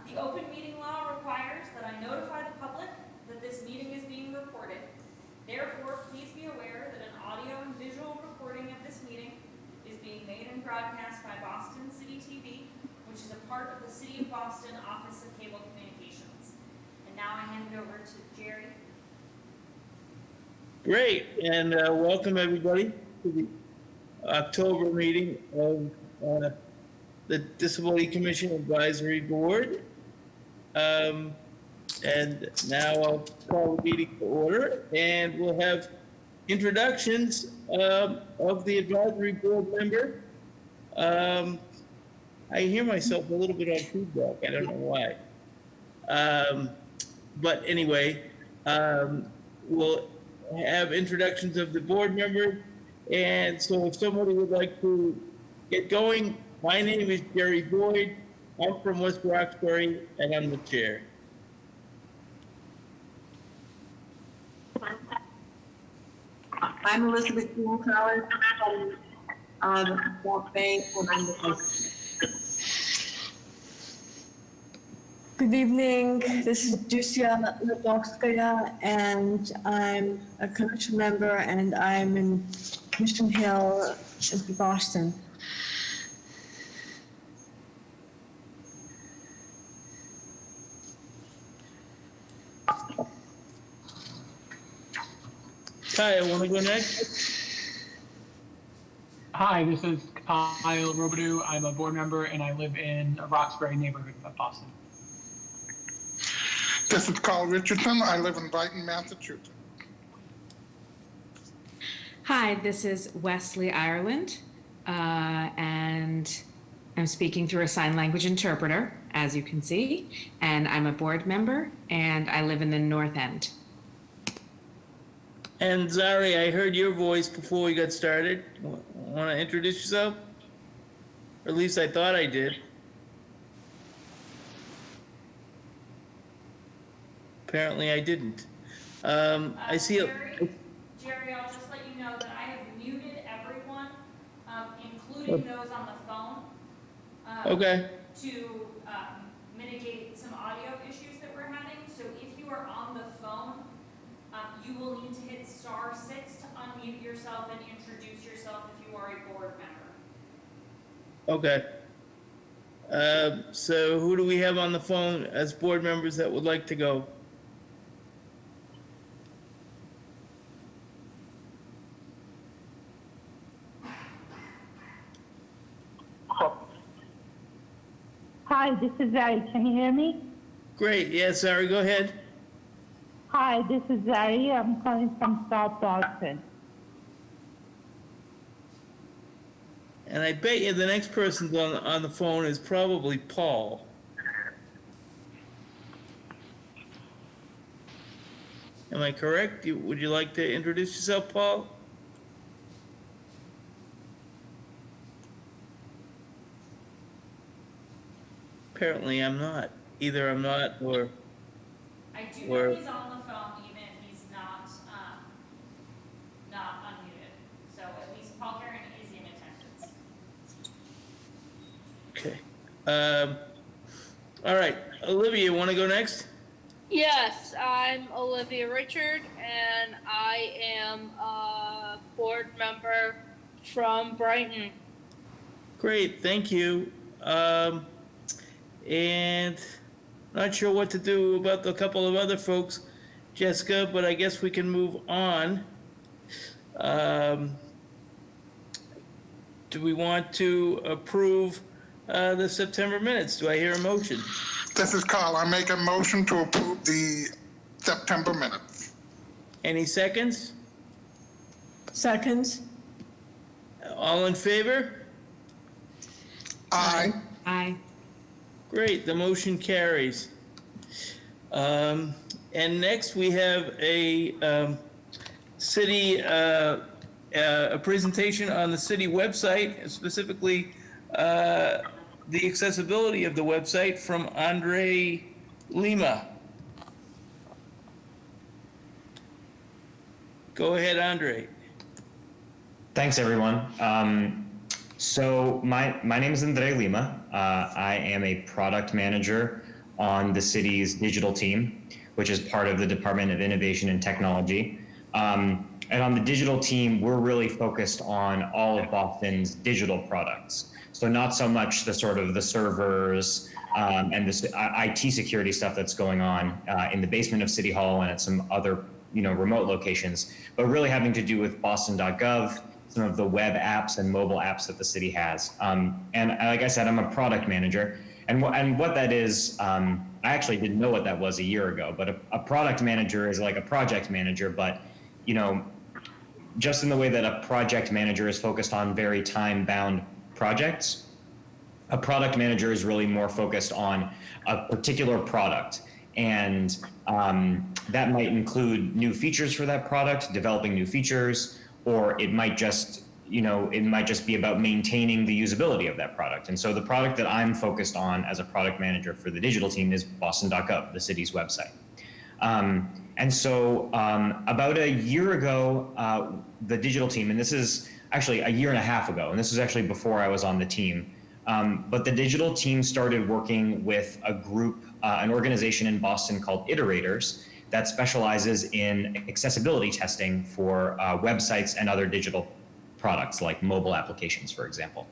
The open meeting law requires that I notify the public that this meeting is being recorded. Therefore, please be aware that an audio and visual recording of this meeting is being made and broadcast by Boston City TV, which is a part of the City of Boston Office of Cable Communications. And now I hand it over to Jerry. Great, and welcome everybody to the October meeting of the Disability Commission Advisory Board. And now I'll call the meeting to order, and we'll have introductions of the advisory board member. I hear myself a little bit on feedback, I don't know why. But anyway, we'll have introductions of the board members, and so if somebody would like to get going, my name is Jerry Boyd. I'm from West Roxbury, and I'm the chair. I'm Elizabeth Collins from North Bay, and I'm the Good evening, this is Dusia Lebowskaya, and I'm a commission member, and I'm in Mission Hill, Boston. Kyle, want to go next? Hi, this is Kyle Robidoux. I'm a board member and I live in a Roxbury neighborhood of Boston. This is Carl Richardson. I live in Brighton, Massachusetts. Hi, this is Wesley Ireland, and I'm speaking through a sign language interpreter, as you can see, and I'm a board member, and I live in the North End. And Zari, I heard your voice before we got started. Want to introduce yourself? Or at least I thought I did. Apparently I didn't. I see Jerry, I'll just let you know that I have muted everyone, including those on the phone. Okay. To mitigate some audio issues that we're having. So if you are on the phone, you will need to hit *6 to unmute yourself and introduce yourself if you are a board member. Okay. So who do we have on the phone as board members that would like to go? Hi, this is Zari. Can you hear me? Great. Yes, Zari, go ahead. Hi, this is Zari. I'm calling from South Boston. And I bet you the next person on the phone is probably Paul. Am I correct? Would you like to introduce yourself, Paul? Apparently I'm not. Either I'm not or... I do know he's on the phone, even if he's not unmuted. So at least Paul Karen is in attendance. Okay. All right. Olivia, you want to go next? Yes, I'm Olivia Richard, and I am a board member from Brighton. Great, thank you. And not sure what to do about a couple of other folks, Jessica, but I guess we can move on. Do we want to approve the September minutes? Do I hear a motion? This is Carl. I make a motion to approve the September minutes. Any seconds? Seconds? All in favor? Aye. Aye. Great, the motion carries. And next we have a city, a presentation on the city website, specifically the accessibility of the website from Andre Lima. Go ahead, Andre. Thanks, everyone. So my name is Andre Lima. I am a product manager on the city's digital team, which is part of the Department of Innovation and Technology. And on the digital team, we're really focused on all of Boston's digital products. So not so much the sort of the servers and the IT security stuff that's going on in the basement of City Hall and at some other remote locations, but really having to do with Boston.gov, some of the web apps and mobile apps that the city has. And like I said, I'm a product manager. And what that is, I actually didn't know what that was a year ago, but a product manager is like a project manager, but just in the way that a project manager is focused on very time-bound projects, a product manager is really more focused on a particular product. And that might include new features for that product, developing new features, or it might just be about maintaining the usability of that product. And so the product that I'm focused on as a product manager for the digital team is Boston.gov, the city's website. And so about a year ago, the digital team, and this is actually a year and a half ago, and this was actually before I was on the team, but the digital team started working with a group, an organization in Boston called Iterators that specializes in accessibility testing for websites and other digital products like mobile applications, for example.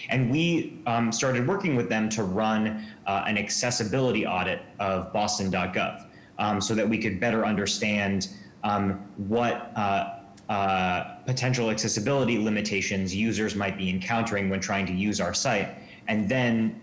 And we started working with them to run an accessibility audit of Boston.gov so that we could better understand what potential accessibility limitations users might be encountering when trying to use our site. And then,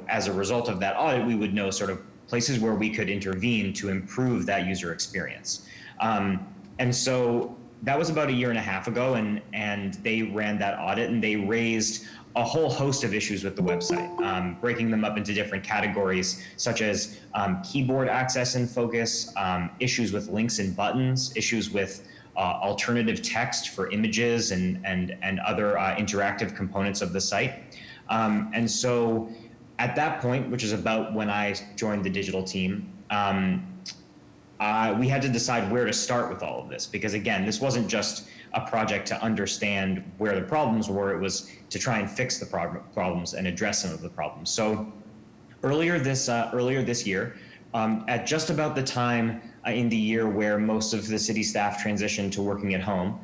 as a result of that audit, we would know sort of places where we could intervene to improve that user experience. And so that was about a year and a half ago, and they ran that audit, and they raised a whole host of issues with the website, breaking them up into different categories, such as keyboard access and focus, issues with links and buttons, issues with alternative text for images and other interactive components of the site. And so at that point, which is about when I joined the digital team, we had to decide where to start with all of this, because again, this wasn't just a project to understand where the problems were, it was to try and fix the problems and address some of the problems. So earlier this year, at just about the time in the year where most of the city staff transitioned to working at home,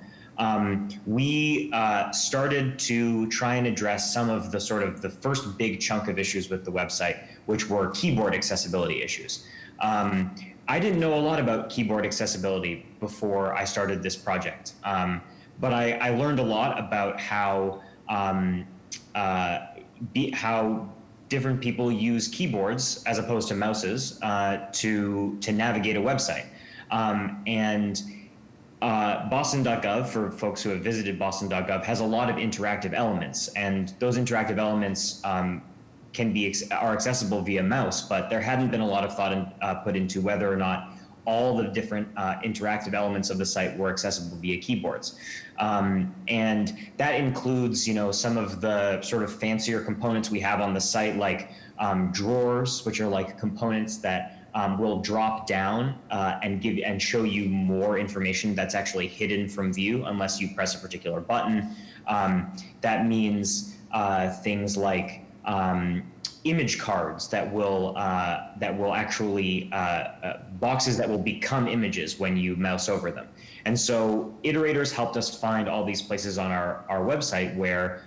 we started to try and address some of the first big chunk of issues with the website, which were keyboard accessibility issues. I didn't know a lot about keyboard accessibility before I started this project, but I learned a lot about how different people use keyboards as opposed to mouses to navigate a website. And Boston.gov, for folks who have visited Boston.gov, has a lot of interactive elements, and those interactive elements are accessible via mouse, but there hadn't been a lot of thought put into whether or not all the different interactive elements of the site were accessible via keyboards. And that includes, some of the sort of fancier components we have on the site, like drawers, which are like components that will drop down and show you more information that's actually hidden from view unless you press a particular button. That means things like image cards that will actually boxes that will become images when you mouse over them. And so Iterators helped us find all these places on our website where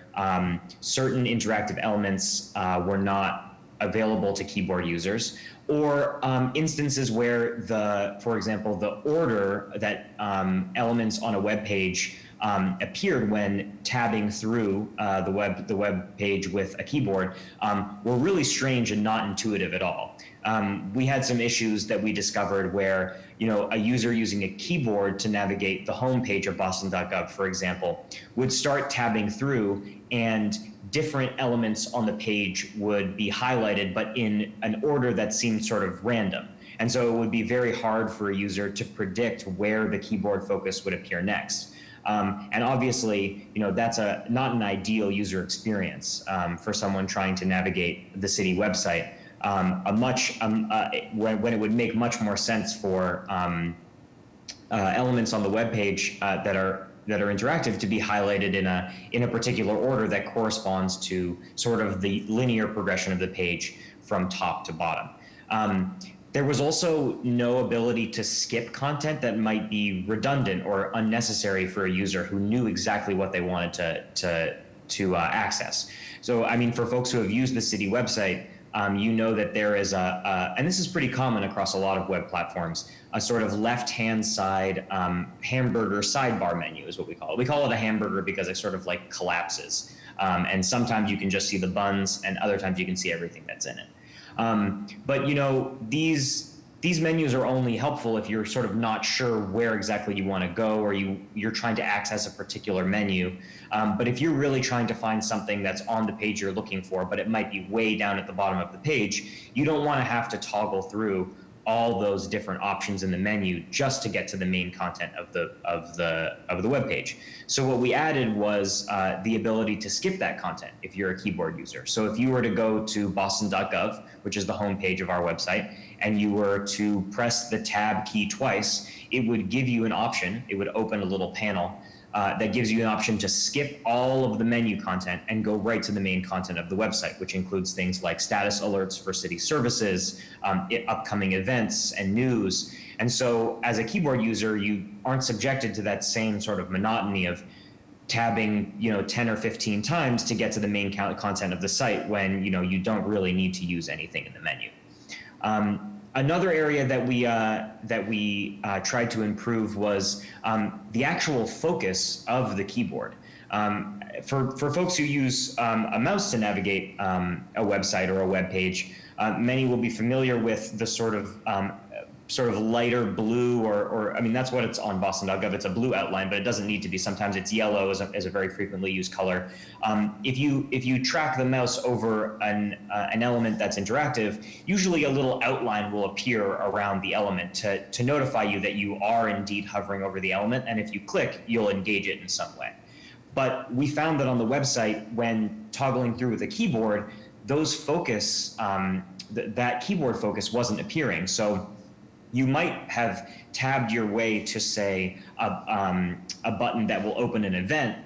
certain interactive elements were not available to keyboard users, or instances where for example, the order that elements on a web page appeared when tabbing through the web page with a keyboard were really strange and not intuitive at all. We had some issues that we discovered where a user using a keyboard to navigate the home page of Boston.gov, for example, would start tabbing through, and different elements on the page would be highlighted, but in an order that seemed sort of random. And so it would be very hard for a user to predict where the keyboard focus would appear next. And obviously, that's not an ideal user experience for someone trying to navigate the city website. When it would make much more sense for elements on the web page that are interactive to be highlighted in a particular order that corresponds to sort of the linear progression of the page from top to bottom. There was also no ability to skip content that might be redundant or unnecessary for a user who knew exactly what they wanted to access. So, I mean, for folks who have used the city website, you know that there is and this is pretty common across a lot of web platforms, a sort of left-hand side hamburger sidebar menu is what we call it. We call it a hamburger because it sort of like collapses. And sometimes you can just see the buns, and other times you can see everything that's in it. But you know, these menus are only helpful if you're sort of not sure where exactly you want to go, or you're trying to access a particular menu. But if you're really trying to find something that's on the page you're looking for, but it might be way down at the bottom of the page, you don't want to have to toggle through all those different options in the menu just to get to the main content of the web page. So what we added was the ability to skip that content if you're a keyboard user. So if you were to go to boston.gov, which is the home page of our website, and you were to press the tab key twice, it would give you an option. It would open a little panel that gives you an option to skip all of the menu content and go right to the main content of the website, which includes things like status alerts for city services, upcoming events and news. And so as a keyboard user, you aren't subjected to that same sort of monotony of tabbing, 10 or 15 times to get to the main content of the site when, you don't really need to use anything in the menu. Another area that we tried to improve was the actual focus of the keyboard. For folks who use a mouse to navigate a website or a web page, many will be familiar with the sort of lighter blue, or I mean, that's what it's on boston.gov. It's a blue outline, but it doesn't need to be. Sometimes it's yellow as a very frequently used color. If you track the mouse over an element that's interactive, usually a little outline will appear around the element to notify you that you are indeed hovering over the element. And if you click, you'll engage it in some way. But we found that on the website, when toggling through with a keyboard, those focus, that keyboard focus wasn't appearing. So you might have tabbed your way to, say, a button that will open an event,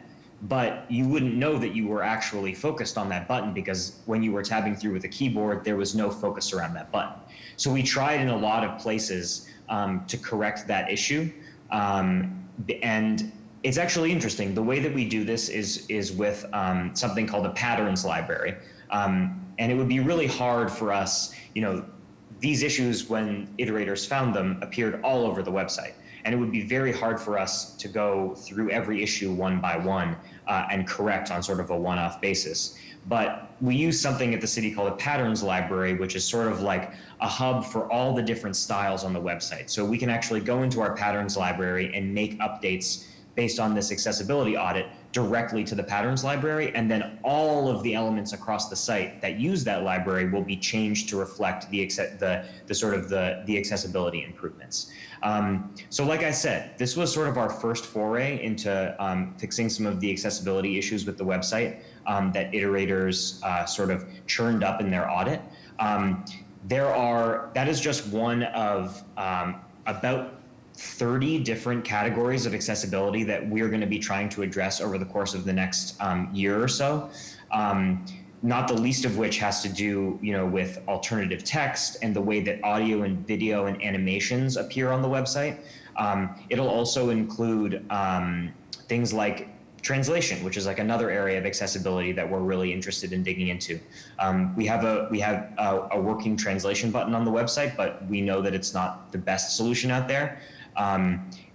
but you wouldn't know that you were actually focused on that button because when you were tabbing through with a keyboard, there was no focus around that button. So we tried in a lot of places to correct that issue. And it's actually interesting. The way that we do this is with something called a patterns library. And it would be really hard for us, these issues, when iterators found them, appeared all over the website. And it would be very hard for us to go through every issue one by one and correct on sort of a one-off basis. But we use something at the city called a patterns library, which is sort of like a hub for all the different styles on the website. So we can actually go into our patterns library and make updates based on this accessibility audit directly to the patterns library, and then all of the elements across the site that use that library will be changed to reflect the accessibility improvements. So like I said, this was sort of our first foray into fixing some of the accessibility issues with the website that iterators sort of churned up in their audit. That is just one of about 30 different categories of accessibility that we're going to be trying to address over the course of the next year or so. Not the least of which has to do, with alternative text and the way that audio and video and animations appear on the website. It'll also include things like translation, which is like another area of accessibility that we're really interested in digging into. We have a working translation button on the website, but we know that it's not the best solution out there.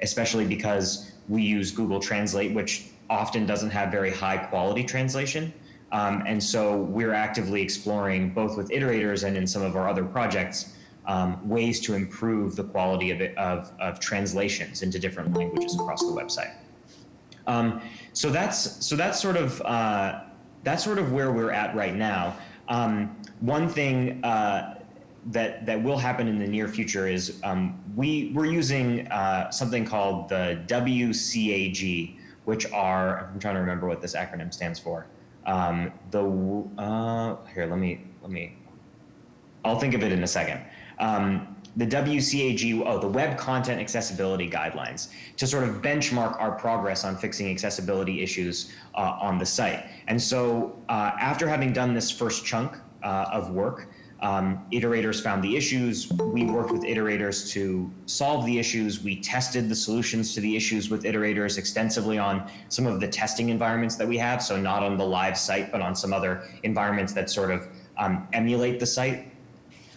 Especially because we use Google Translate, which often doesn't have very high quality translation. And so we're actively exploring, both with iterators and in some of our other projects, ways to improve the quality of translations into different languages across the website. So that's sort of where we're at right now. One thing that will happen in the near future is we're using something called the WCAG, which are, I'm trying to remember what this acronym stands for. Here, I'll think of it in a second. the WCAG, the Web Content Accessibility Guidelines, to sort of benchmark our progress on fixing accessibility issues on the site. And so after having done this first chunk of work, iterators found the issues. We worked with iterators to solve the issues. We tested the solutions to the issues with iterators extensively on some of the testing environments that we have. So not on the live site, but on some other environments that sort of emulate the site.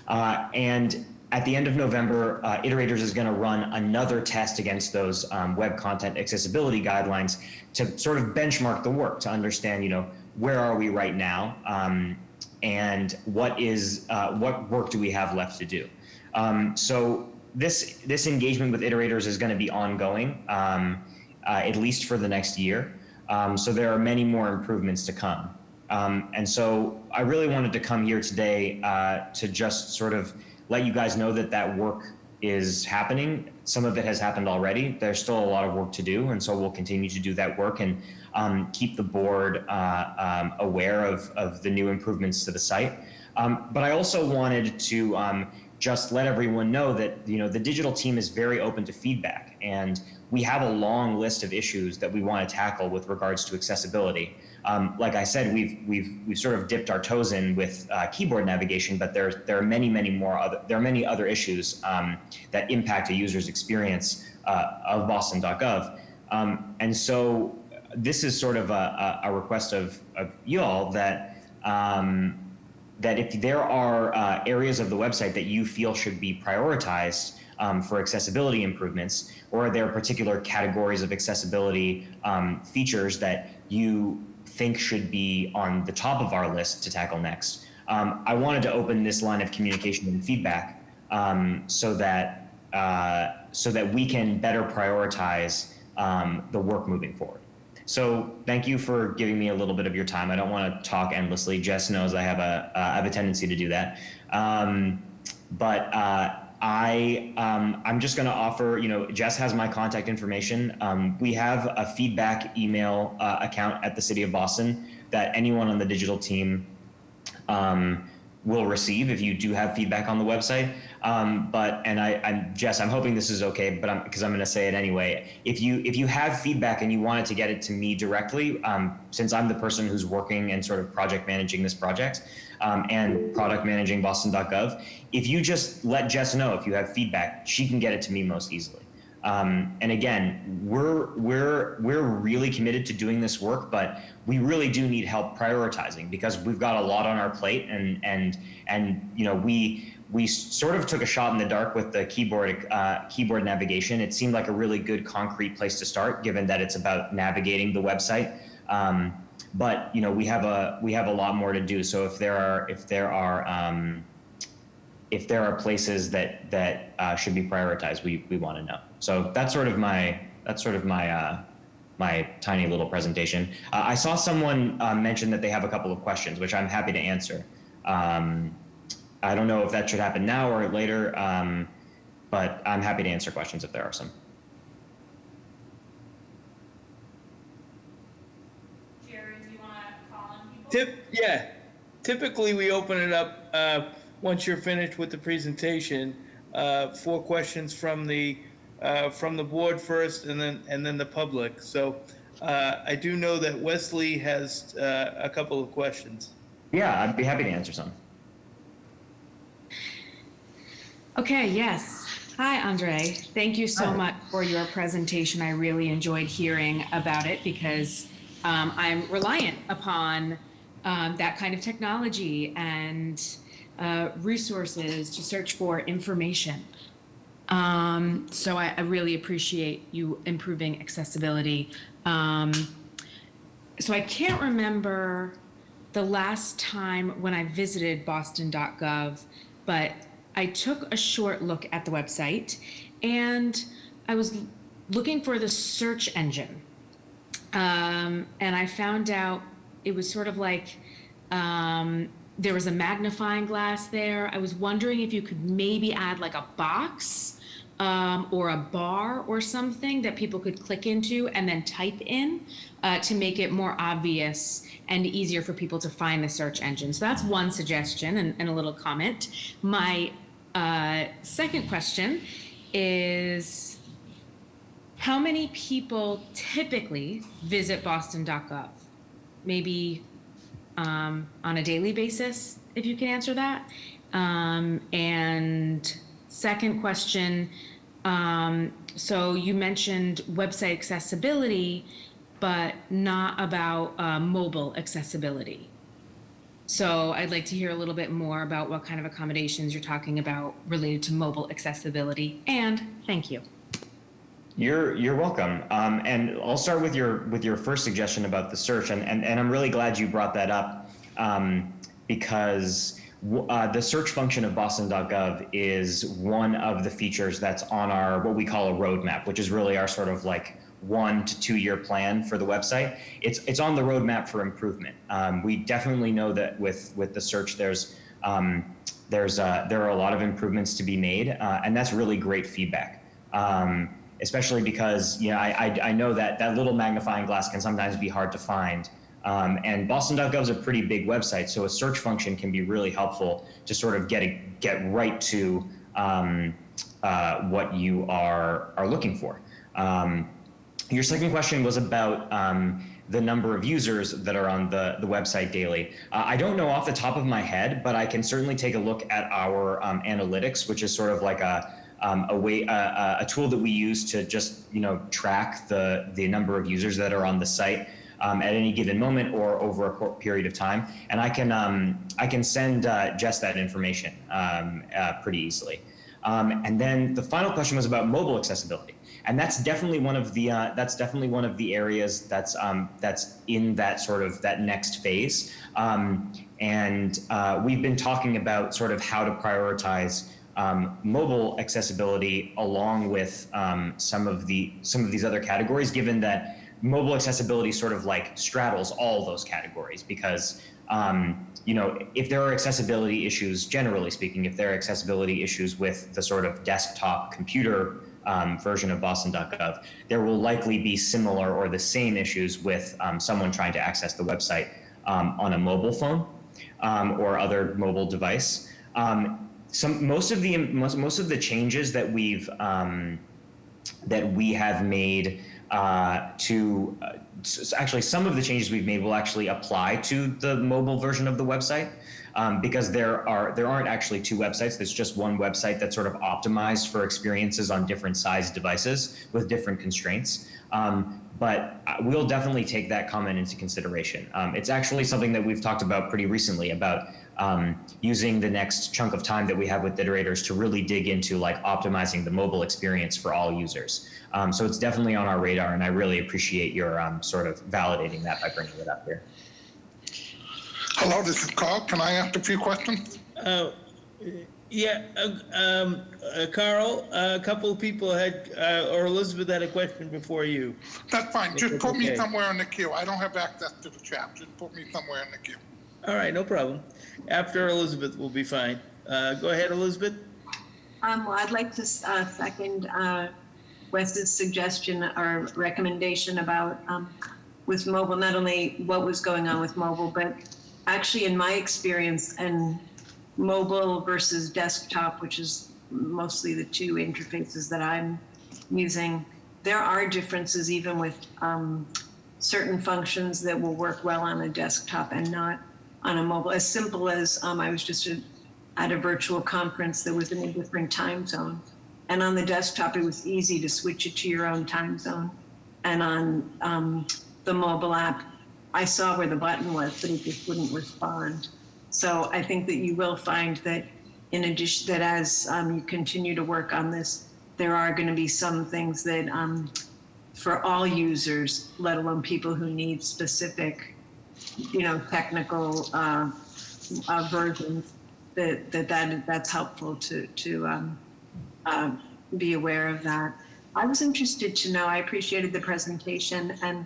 And at the end of November, Iterators is going to run another test against those web content accessibility guidelines to sort of benchmark the work, to understand, where are we right now, and what work do we have left to do. So this engagement with Iterators is going to be ongoing, at least for the next year. So there are many more improvements to come. And so I really wanted to come here today to just sort of let you guys know that work is happening. Some of it has happened already. There's still a lot of work to do, and so we'll continue to do that work and keep the board aware of the new improvements to the site. But I also wanted to just let everyone know that the digital team is very open to feedback, and we have a long list of issues that we want to tackle with regards to accessibility. Like I said, we've sort of dipped our toes in with keyboard navigation, but there are many other issues that impact a user's experience of Boston.gov. And so this is sort of a request of you all that if there are areas of the website that you feel should be prioritized for accessibility improvements, or are there particular categories of accessibility features that you think should be on the top of our list to tackle next, I wanted to open this line of communication and feedback so that we can better prioritize the work moving forward. So thank you for giving me a little bit of your time. I don't want to talk endlessly. Jess knows I have a tendency to do that. But I'm just going to offer, Jess has my contact information. We have a feedback email account at the City of Boston that anyone on the digital team will receive if you do have feedback on the website. Jess, I'm hoping this is okay, but because I'm going to say it anyway. If you have feedback and you wanted to get it to me directly, since I'm the person who's working and sort of project managing this project and product managing Boston.gov, if you just let Jess know if you have feedback, she can get it to me most easily. And again, we're really committed to doing this work, but we really do need help prioritizing because we've got a lot on our plate, and we sort of took a shot in the dark with the keyboard navigation. It seemed like a really good concrete place to start, given that it's about navigating the website. But we have a lot more to do. So if there are places that should be prioritized, we want to know. So that's sort of my tiny little presentation. I saw someone mention that they have a couple of questions, which I'm happy to answer. I don't know if that should happen now or later, but I'm happy to answer questions if there are some. Jerry, do you want to call on people? Typically we open it up once you're finished with the presentation for questions from the board first, and then the public. So I do know that Wesley has a couple of questions. Yeah, I'd be happy to answer some. Okay, yes. Hi, Andre. Thank you so much for your presentation. I really enjoyed hearing about it because I'm reliant upon that kind of technology and resources to search for information. So I really appreciate you improving accessibility. So I can't remember the last time when I visited Boston.gov, but I took a short look at the website and I was looking for the search engine. And I found out it was sort of like there was a magnifying glass there. I was wondering if you could maybe add like a box or a bar or something that people could click into and then type in to make it more obvious and easier for people to find the search engine. So that's one suggestion and a little comment. My Second question is, how many people typically visit boston.gov? Maybe on a daily basis, if you can answer that. And second question, so you mentioned website accessibility, but not about mobile accessibility. So I'd like to hear a little bit more about what kind of accommodations you're talking about related to mobile accessibility. And thank you. You're welcome. And I'll start with your first suggestion about the search, and I'm really glad you brought that up, because the search function of boston.gov is one of the features that's on our, what we call a roadmap, which is really our sort of like 1 to 2 year plan for the website. It's on the roadmap for improvement. We definitely know that with the search, there are a lot of improvements to be made, and that's really great feedback. Especially because, you know, I know that little magnifying glass can sometimes be hard to find. And boston.gov is a pretty big website, so a search function can be really helpful to sort of get right to what you are looking for. Your second question was about the number of users that are on the website daily. I don't know off the top of my head, but I can certainly take a look at our analytics, which is sort of like a tool that we use to just, you know, track the number of users that are on the site at any given moment or over a period of time. And I can send Jess that information pretty easily. And then the final question was about mobile accessibility. And that's definitely one of the areas that's in that sort of that next phase. And we've been talking about sort of how to prioritize mobile accessibility along with some of these other categories, given that mobile accessibility sort of like straddles all those categories, because you know, if there are accessibility issues, generally speaking, if there are accessibility issues with the sort of desktop computer version of boston.gov, there will likely be similar or the same issues with someone trying to access the website on a mobile phone or other mobile device. Most of the changes that we have made actually some of the changes we've made will actually apply to the mobile version of the website, because there aren't actually two websites. There's just one website that's sort of optimized for experiences on different sized devices with different constraints. But we'll definitely take that comment into consideration. It's actually something that we've talked about pretty recently about using the next chunk of time that we have with iterators to really dig into like optimizing the mobile experience for all users. So it's definitely on our radar, and I really appreciate your sort of validating that by bringing it up here. Hello, this is Carl. Can I ask a few questions? Carl, a couple of people had, or Elizabeth had a question before you. That's fine. Just put me Okay. somewhere in the queue. I don't have access to the chat. Just put me somewhere in the queue. All right, no problem. After Elizabeth, we'll be fine. Go ahead, Elizabeth. Well, I'd like to second Wes's suggestion or recommendation about with mobile, not only what was going on with mobile, but actually in my experience, and mobile versus desktop, which is mostly the two interfaces that I'm using, there are differences even with certain functions that will work well on a desktop and not on a mobile. As simple as I was just at a virtual conference that was in a different time zone. And on the desktop, it was easy to switch it to your own time zone. And on the mobile app, I saw where the button was, but it just wouldn't respond. So I think that you will find that in addition, that as you continue to work on this, there are going to be some things that for all users, let alone people who need specific, you know, technical versions, that's helpful to be aware of that. I was interested to know, I appreciated the presentation and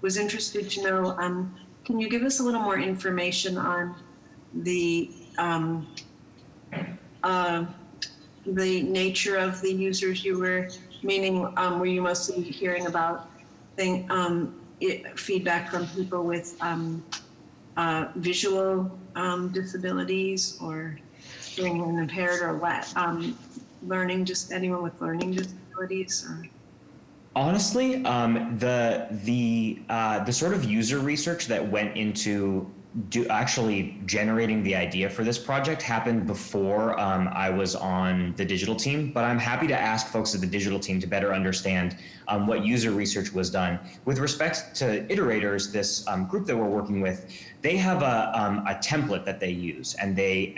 was interested to know, can you give us a little more information on the nature of the users you were, meaning were you mostly hearing about feedback from people with visual disabilities, or? visually impaired or learning, just anyone with learning disabilities? Or? Honestly, the sort of user research that went into actually generating the idea for this project happened before I was on the digital team, but I'm happy to ask folks at the digital team to better understand what user research was done. With respect to iterators, this group that we're working with, they have a template that they use, and they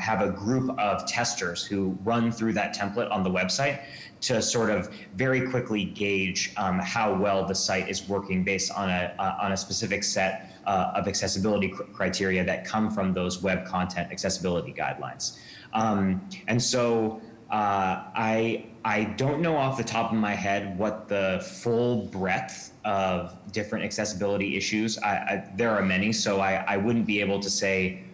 have a group of testers who run through that template on the website to sort of very quickly gauge how well the site is working based on a specific set of accessibility criteria that come from those web content accessibility guidelines. And so I don't know off the top of my head what the full breadth of different accessibility issues. There are many, so I wouldn't be able to say.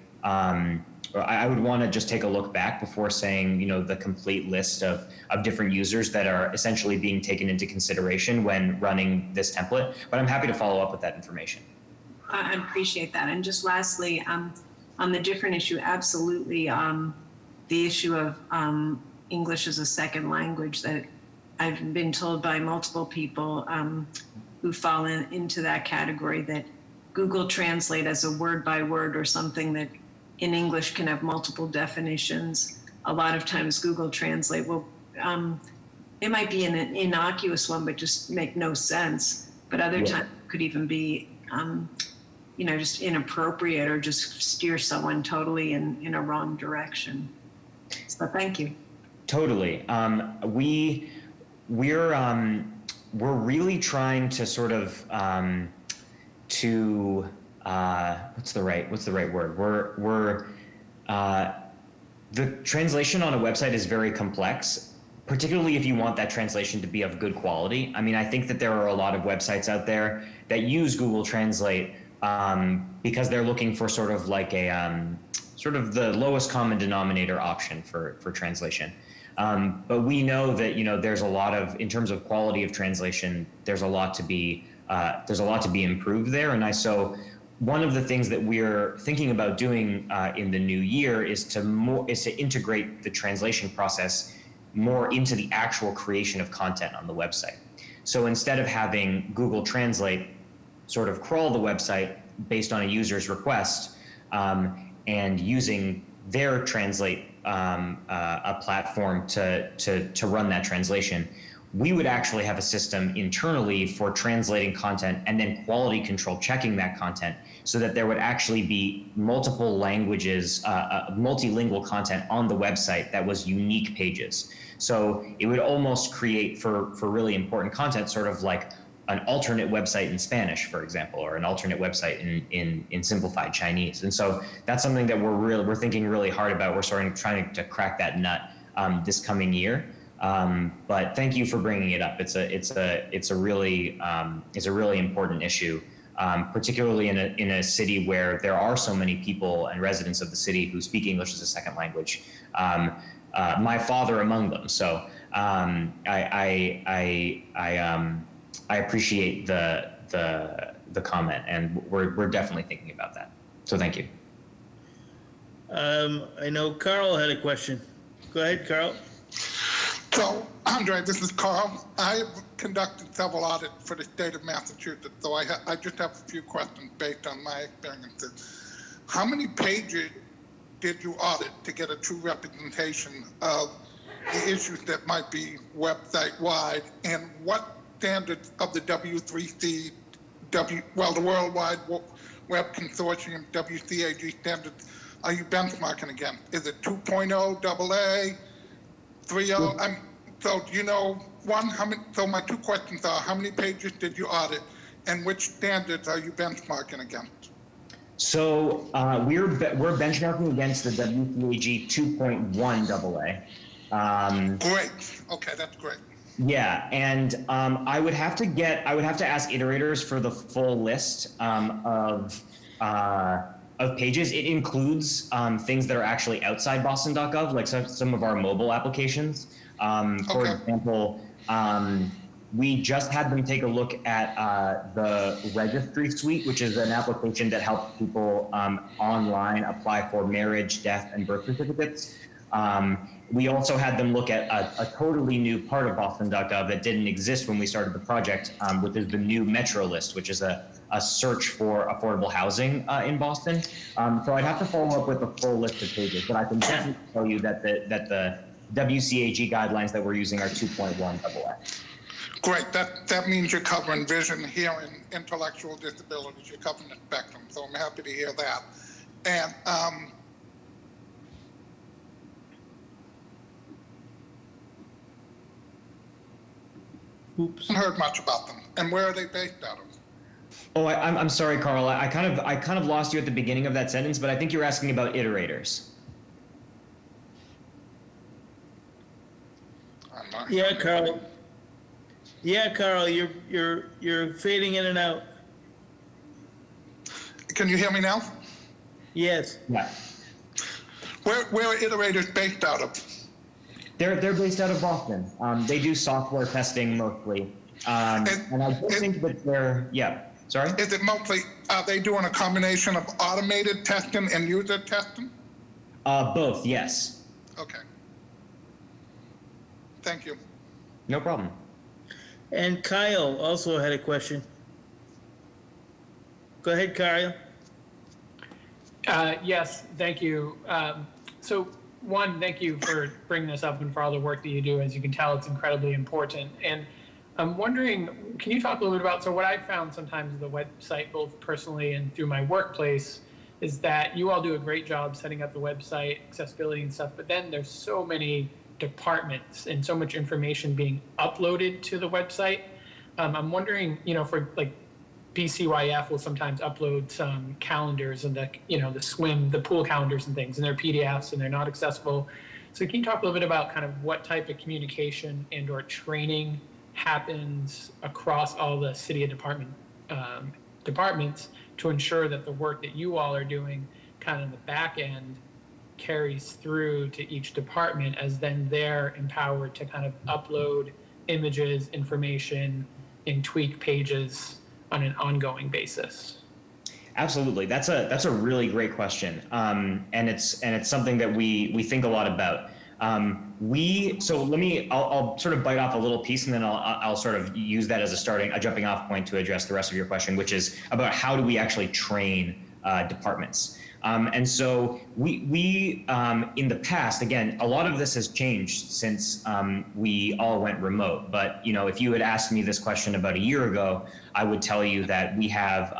Or I would want to just take a look back before saying, the complete list of different users that are essentially being taken into consideration when running this template. But I'm happy to follow up with that information. I appreciate that. And just lastly, on the different issue, absolutely, the issue of English as a second language, that I've been told by multiple people who fall into that category, that Google Translate as a word by word or something that in English can have multiple definitions. A lot of times Google Translate will, it might be an innocuous one, but just make no sense. But other times it could even be, just inappropriate or just steer someone totally in a wrong direction. So thank you. Totally. We're really trying to sort of what's the right word? The translation on a website is very complex, particularly if you want that translation to be of good quality. I mean, I think that there are a lot of websites out there that use Google Translate because they're looking for sort of like sort of the lowest common denominator option for translation. But we know that, there's a lot of, in terms of quality of translation, there's a lot to be improved there. And so one of the things that we're thinking about doing in the new year is to integrate the translation process more into the actual creation of content on the website. So instead of having Google Translate sort of crawl the website based on a user's request and using their Translate a platform to run that translation, we would actually have a system internally for translating content and then quality control checking that content, so that there would actually be multiple languages, multilingual content on the website that was unique pages. So it would almost create for really important content sort of like an alternate website in Spanish, for example, or an alternate website in simplified Chinese. And so that's something that we're thinking really hard about. We're trying to crack that nut this coming year. But thank you for bringing it up. It's a really important issue, particularly in a city where there are so many people and residents of the city who speak English as a second language. My father among them. So I appreciate the comment, and we're definitely thinking about that. So thank you. I know Carl had a question. Go ahead, Carl. So, Andre, this is Carl. I have conducted several audits for the state of Massachusetts, so I just have a few questions based on my experiences. How many pages did you audit to get a true representation of the issues that might be website-wide, and what standards of the W3C, the Worldwide Web Consortium, WCAG standards, are you benchmarking against? Is it 2.0, AA, 3.0? So do you know, so my two questions are, how many pages did you audit, and which standards are you benchmarking against? So we're benchmarking against the WCAG 2.1 AA. Great. Okay, that's great. Yeah, and I would have to ask iterators for the full list of pages. It includes things that are actually outside Boston.gov, like some of our mobile applications. For example, we just had them take a look at the registry suite, which is an application that helps people online apply for marriage, death, and birth certificates. We also had them look at a totally new part of Boston.gov that didn't exist when we started the project, which is the new Metro List, which is a search for affordable housing in Boston. So I'd have to follow up with a full list of pages, but I can definitely tell you that the WCAG guidelines that we're using are 2.1 AA. Great, that means you're covering vision, hearing, intellectual disabilities, you're covering the spectrum, so I'm happy to hear that. And Oops. I haven't heard much about them. And where are they based out of? Oh, I'm sorry, Carl. I kind of lost you at the beginning of that sentence, but I think you're asking about iterators. I'm not Yeah, Carl. Yeah, Carl, you're fading in and out. Can you hear me now? Yes. Yeah. Where are iterators based out of? They're based out of Boston. They do software testing mostly. And I don't think that they're, yeah, sorry? Is it mostly, are they doing a combination of automated testing and user testing? Both, yes. Okay. Thank you. No problem. And Kyle also had a question. Go ahead, Kyle. Yes, thank you. So one, thank you for bringing this up and for all the work that you do. As you can tell, it's incredibly important. And I'm wondering, can you talk a little bit about, so what I've found sometimes with the website, both personally and through my workplace, is that you all do a great job setting up the website, accessibility and stuff, but then there's so many departments and so much information being uploaded to the website. I'm wondering, for like BCYF will sometimes upload some calendars and the pool calendars and things, and they're PDFs and they're not accessible. So can you talk a little bit about kind of what type of communication and or training happens across all the city and departments to ensure that the work that you all are doing kind of in the back end carries through to each department, as then they're empowered to kind of upload images, information, and tweak pages on an ongoing basis? Absolutely. That's a really great question. And it's something that we think a lot about. I'll sort of bite off a little piece, and then I'll sort of use that as a jumping off point to address the rest of your question, which is about how do we actually train departments. And so we in the past, again, a lot of this has changed since we all went remote. But if you had asked me this question about a year ago, I would tell you that we have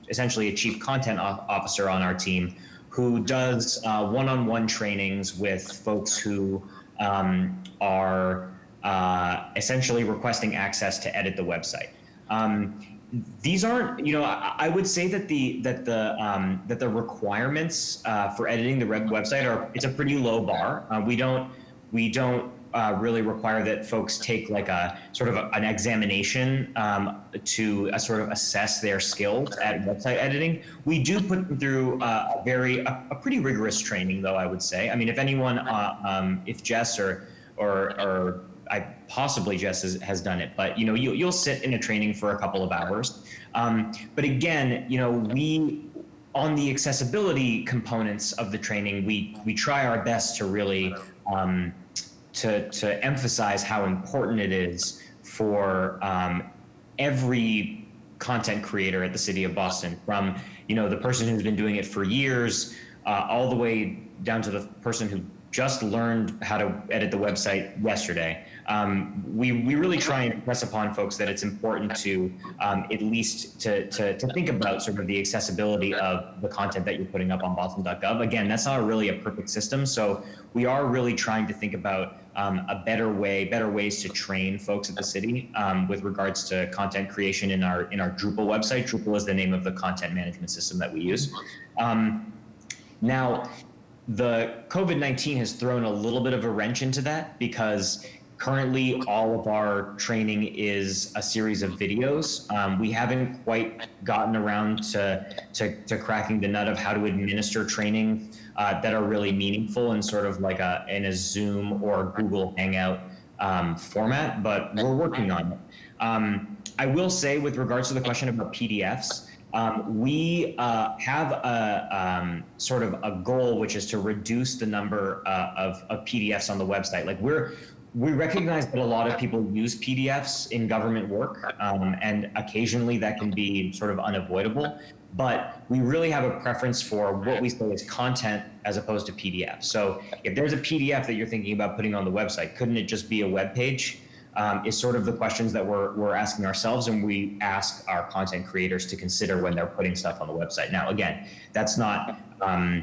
essentially a chief content officer on our team who does one-on-one trainings with folks who are essentially requesting access to edit the website. These aren't, I would say that the requirements for editing the website it's a pretty low bar. We don't really require that folks take like a sort of an examination to sort of assess their skills at website editing. We do put them through a pretty rigorous training, though, I would say. I mean, if anyone, if Jess or possibly Jess has done it, but you'll sit in a training for a couple of hours. But again, we on the accessibility components of the training, we try our best to really to emphasize how important it is for every content creator at the city of Boston, from the person who's been doing it for years, all the way down to the person who just learned how to edit the website yesterday. We really try and impress upon folks that it's important to at least to think about sort of the accessibility of the content that you're putting up on Boston.gov. Again, that's not really a perfect system, so we are really trying to think about better ways to train folks at the city with regards to content creation in our Drupal website. Drupal is the name of the content management system that we use. Now, the COVID-19 has thrown a little bit of a wrench into that, because currently all of our training is a series of videos. We haven't quite gotten around to cracking the nut of how to administer training that are really meaningful and sort of like in a Zoom or Google Hangout format, but we're working on it. I will say, with regards to the question about PDFs, we have a sort of a goal, which is to reduce the number of PDFs on the website. Like we recognize that a lot of people use PDFs in government work, and occasionally that can be sort of unavoidable. But we really have a preference for what we say is content as opposed to PDF. So if there's a PDF that you're thinking about putting on the website, couldn't it just be a web page? Is sort of the questions that we're asking ourselves, and we ask our content creators to consider when they're putting stuff on the website. Now, again, that's not a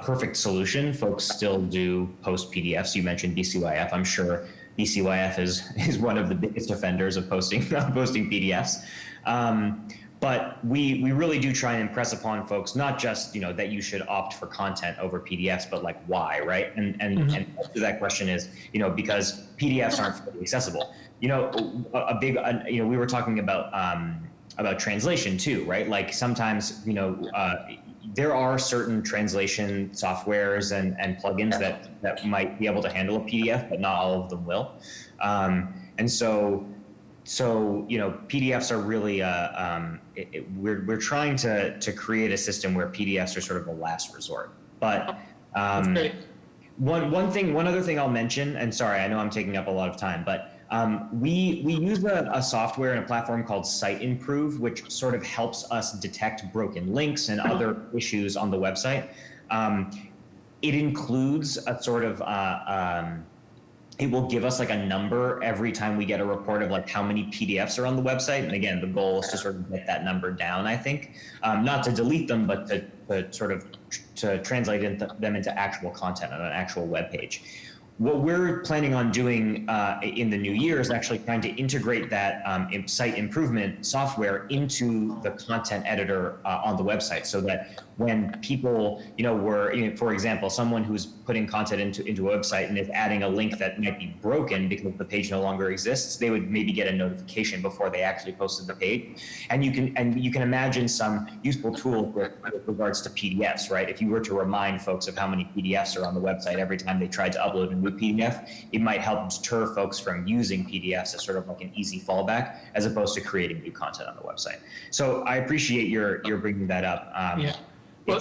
perfect solution. Folks still do post PDFs. You mentioned BCYF. I'm sure BCYF is one of the biggest offenders of posting PDFs. But we really do try and impress upon folks, not just, that you should opt for content over PDFs, but like why, right? And to that question is, because PDFs aren't fully accessible. We were talking about translation too, right? Like sometimes, there are certain translation softwares and plugins that might be able to handle a PDF, but not all of them will. So PDFs are really we're trying to create a system where PDFs are sort of the last resort. But one other thing I'll mention, and sorry, I know I'm taking up a lot of time, but we use a software and a platform called SiteImprove, which sort of helps us detect broken links and other issues on the website. It includes a sort of it will give us like a number every time we get a report of like how many PDFs are on the website. And again, the goal is to sort of get that number down, I think. Not to delete them, but to sort of to translate them into actual content on an actual web page. What we're planning on doing in the new year is actually trying to integrate that site improvement software into the content editor on the website, so that when people, for example, someone who's putting content into a website and is adding a link that might be broken because the page no longer exists, they would maybe get a notification before they actually posted the page. And you can imagine some useful tools with regards to PDFs, right? If you were to remind folks of how many PDFs are on the website every time they tried to upload a new PDF, it might help deter folks from using PDFs as sort of like an easy fallback, as opposed to creating new content on the website. So I appreciate your bringing that up. Well,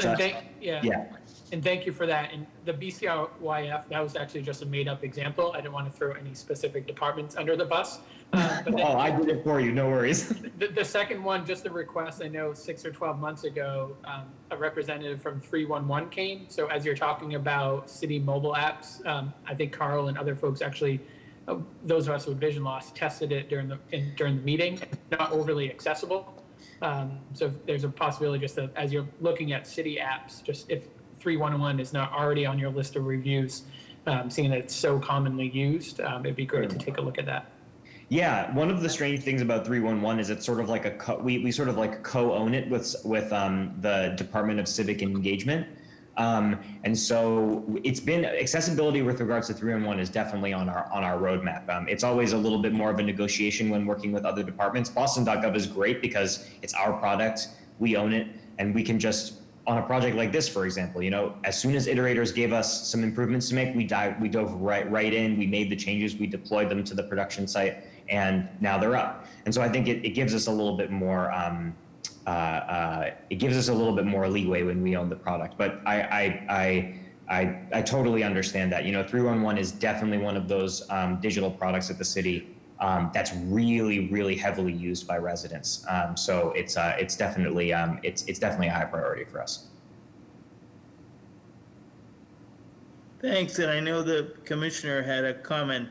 and thank you for that. And the BCYF, that was actually just a made-up example. I didn't want to throw any specific departments under the bus. I did it for you, no worries. The second one, just a request. I know 6 or 12 months ago, a representative from 311 came. So as you're talking about city mobile apps, I think Carl and other folks actually, those of us with vision loss, tested it during the meeting. Not overly accessible. So there's a possibility just as you're looking at city apps, just if 311 is not already on your list of reviews, seeing that it's so commonly used, it'd be great to take a look at that. Yeah, one of the strange things about 311 is it's sort of like we sort of like co-own it with the Department of Civic Engagement. And so it's been accessibility with regards to 311 is definitely on our roadmap. It's always a little bit more of a negotiation when working with other departments. Boston.gov is great because it's our product, we own it, and we can just, on a project like this, for example, as soon as iterators gave us some improvements to make, we dove right in, we made the changes, we deployed them to the production site, and now they're up. And so I think it gives us a little bit more leeway when we own the product. But I totally understand that. 311 is definitely one of those digital products at the city that's really, really heavily used by residents. So it's definitely a high priority for us. Thanks, and I know the commissioner had a comment.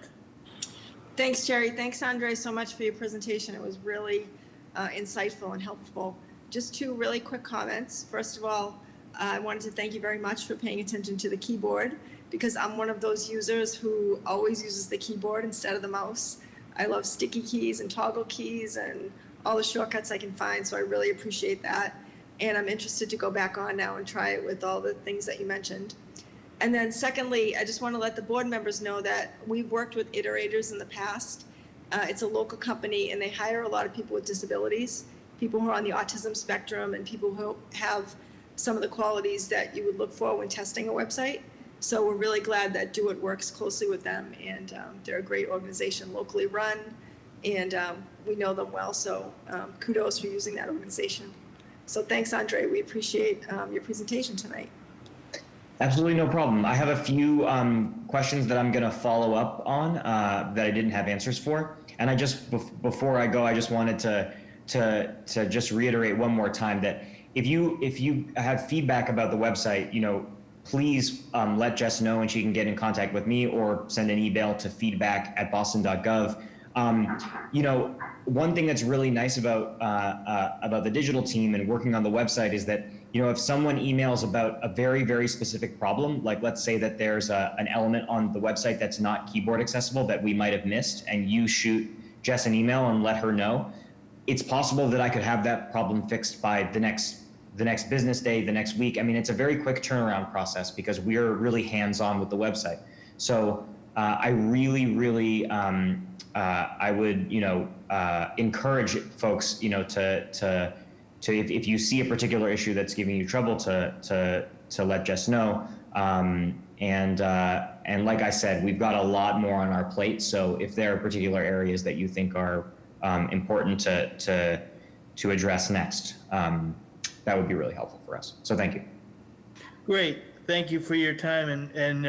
Thanks, Jerry. Thanks, Andre, so much for your presentation. It was really insightful and helpful. Just two really quick comments. First of all, I wanted to thank you very much for paying attention to the keyboard, because I'm one of those users who always uses the keyboard instead of the mouse. I love sticky keys and toggle keys and all the shortcuts I can find, so I really appreciate that. And I'm interested to go back on now and try it with all the things that you mentioned. And then secondly, I just want to let the board members know that we've worked with Iterators in the past. It's a local company, and they hire a lot of people with disabilities, people who are on the autism spectrum, and people who have some of the qualities that you would look for when testing a website. So we're really glad that Do It works closely with them, and they're a great organization, locally run, and we know them well, so kudos for using that organization. So thanks, Andre. We appreciate your presentation tonight. Absolutely no problem. I have a few questions that I'm going to follow up on that I didn't have answers for. And I just, before I go, I just wanted to just reiterate one more time that if you have feedback about the website, please let Jess know, and she can get in contact with me or send an email to feedback@boston.gov. One thing that's really nice about the digital team and working on the website is that, if someone emails about a very, very specific problem, like let's say that there's an element on the website that's not keyboard accessible that we might have missed, and you shoot Jess an email and let her know, it's possible that I could have that problem fixed by the next business day, the next week. I mean, it's a very quick turnaround process because we're really hands-on with the website. So I really, I would, encourage folks, to if you see a particular issue that's giving you trouble, to let Jess know. And like I said, we've got a lot more on our plate. So if there are particular areas that you think are important to address next, that would be really helpful for us. So thank you. Great. Thank you for your time and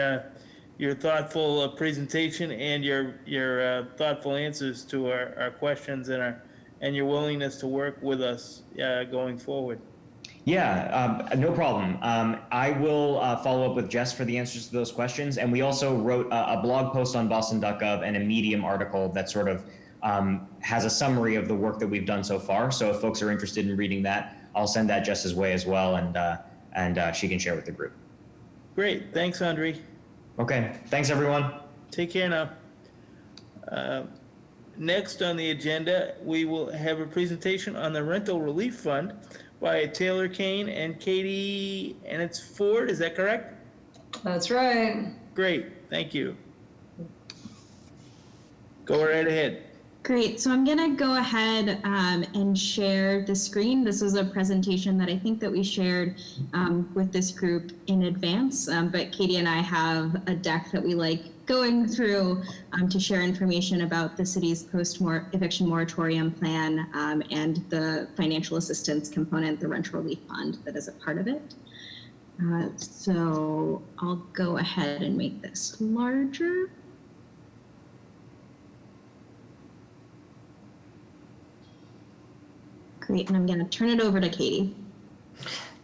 your thoughtful presentation and your thoughtful answers to our questions and your willingness to work with us going forward. Yeah, no problem. I will follow up with Jess for the answers to those questions. And we also wrote a blog post on boston.gov and a Medium article that sort of has a summary of the work that we've done so far. So if folks are interested in reading that, I'll send that Jess's way as well, and she can share with the group. Great. Thanks, Andre. Okay. Thanks, everyone. Take care now. Next on the agenda, we will have a presentation on the Rental Relief Fund by Taylor Kane and Katie, and it's Ford. Is that correct? That's right. Great. Thank you. Go right ahead. Great. So I'm going to go ahead and share the screen. This was a presentation that I think that we shared with this group in advance, but Katie and I have a deck that we like going through to share information about the city's post-eviction moratorium plan and the financial assistance component, the Rent Relief Fund that is a part of it. So I'll go ahead and make this larger. Great, and I'm going to turn it over to Katie.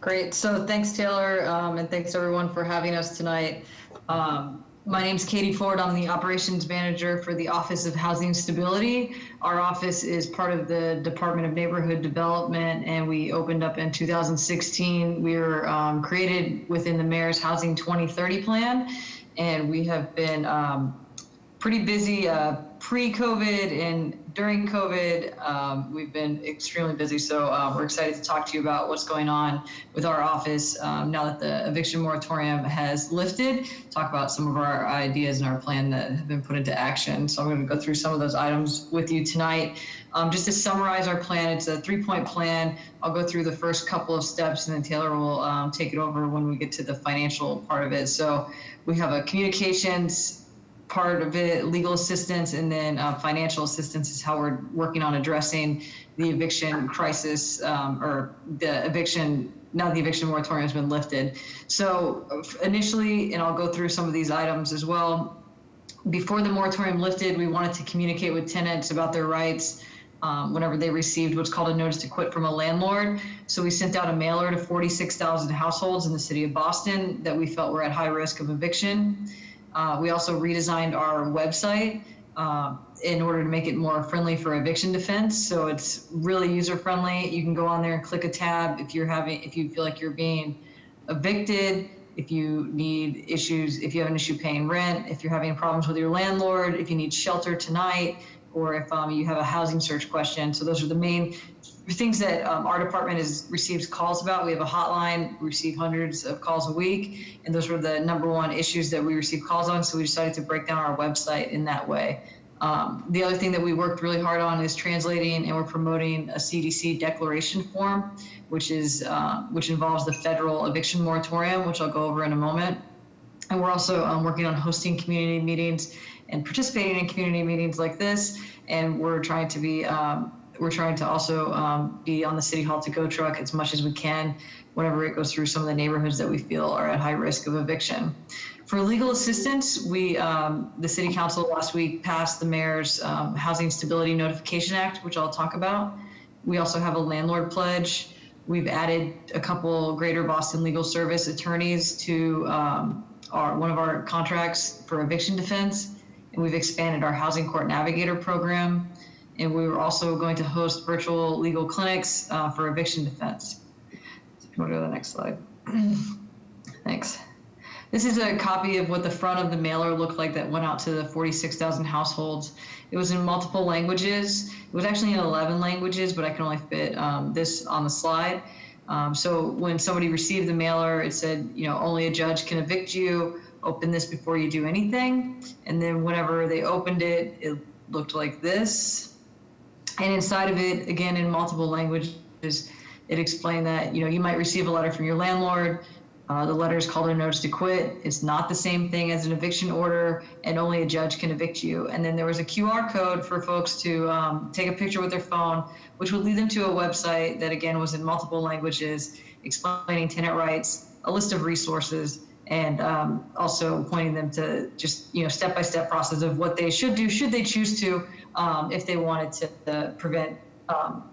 Great. So thanks, Taylor, and thanks everyone for having us tonight. My name's Katie Ford. I'm the operations manager for the Office of Housing Stability. Our office is part of the Department of Neighborhood Development, and we opened up in 2016. We were created within the Mayor's Housing 2030 plan, and we have been pretty busy pre-COVID and during COVID. We've been extremely busy, so we're excited to talk to you about what's going on with our office now that the eviction moratorium has lifted, talk about some of our ideas and our plan that have been put into action. So I'm going to go through some of those items with you tonight. Just to summarize our plan, it's a 3-point plan. I'll go through the first couple of steps, and then Taylor will take it over when we get to the financial part of it. So we have a communications part of it, legal assistance, and then financial assistance is how we're working on addressing the eviction crisis, or the eviction, now the eviction moratorium has been lifted. So initially, and I'll go through some of these items as well, before the moratorium lifted, we wanted to communicate with tenants about their rights whenever they received what's called a notice to quit from a landlord. So we sent out a mailer to 46,000 households in the city of Boston that we felt were at high risk of eviction. We also redesigned our website in order to make it more friendly for eviction defense. So it's really user friendly. You can go on there and click a tab if you feel like you're being evicted, if you need issues, if you have an issue paying rent, if you're having problems with your landlord, if you need shelter tonight, or if you have a housing search question. So those are the main things that our department receives calls about. We have a hotline, we receive hundreds of calls a week, and those were the #1 issues that we receive calls on. So we decided to break down our website in that way. The other thing that we worked really hard on is translating, and we're promoting a CDC declaration form, which involves the federal eviction moratorium, which I'll go over in a moment. And we're also working on hosting community meetings and participating in community meetings like this. And we're trying to also be on the City Hall to Go truck as much as we can whenever it goes through some of the neighborhoods that we feel are at high risk of eviction. For legal assistance, the City Council last week passed the Mayor's Housing Stability Notification Act, which I'll talk about. We also have a landlord pledge. We've added a couple Greater Boston Legal Service attorneys to one of our contracts for eviction defense, and we've expanded our Housing Court Navigator program. And we were also going to host virtual legal clinics for eviction defense. So if you want to go to the next slide. Thanks. This is a copy of what the front of the mailer looked like that went out to the 46,000 households. It was in multiple languages. It was actually in 11 languages, but I can only fit this on the slide. So when somebody received the mailer, it said, only a judge can evict you. Open this before you do anything. And then whenever they opened it, it looked like this. And inside of it, again, in multiple languages, it explained that, you might receive a letter from your landlord. The letter is called a notice to quit. It's not the same thing as an eviction order, and only a judge can evict you. And then there was a QR code for folks to take a picture with their phone, which would lead them to a website that, again, was in multiple languages, explaining tenant rights, a list of resources, and also pointing them to just, step-by-step process of what they should do, should they choose to, if they wanted to prevent,